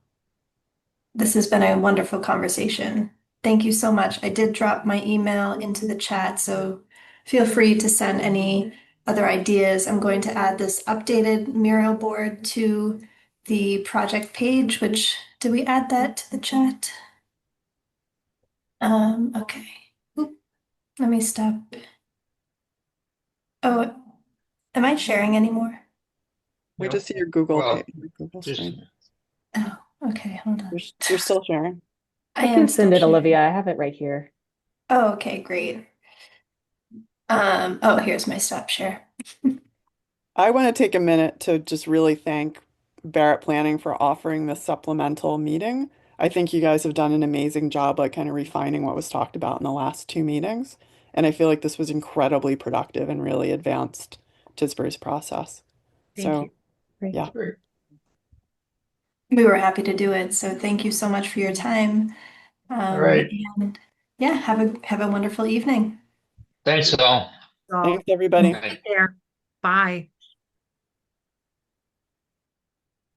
this has been a wonderful conversation. Thank you so much. I did drop my email into the chat, so feel free to send any other ideas. I'm going to add this updated mural board to the project page, which, did we add that to the chat? Okay. Oop, let me stop. Oh, am I sharing anymore? We No. just see your Google Well, page, your Google just screen. Oh, okay, hold on. You're still sharing. I I am can still send it, sharing. Olivia. I have it right here. Oh, okay, great. Oh, here's my stop share. I want to take a minute to just really thank Barrett Planning for offering this supplemental meeting. I think you guys have done an amazing job, like kind of refining what was talked about in the last two meetings. And I feel like this was incredibly productive and really advanced Tisbury's process. Thank So, you. Great. yeah, great. We were happy to do it, so thank you so much for your time. All right. And yeah, have a wonderful evening. Thanks all. So, thanks everybody. Bye. take care. Bye.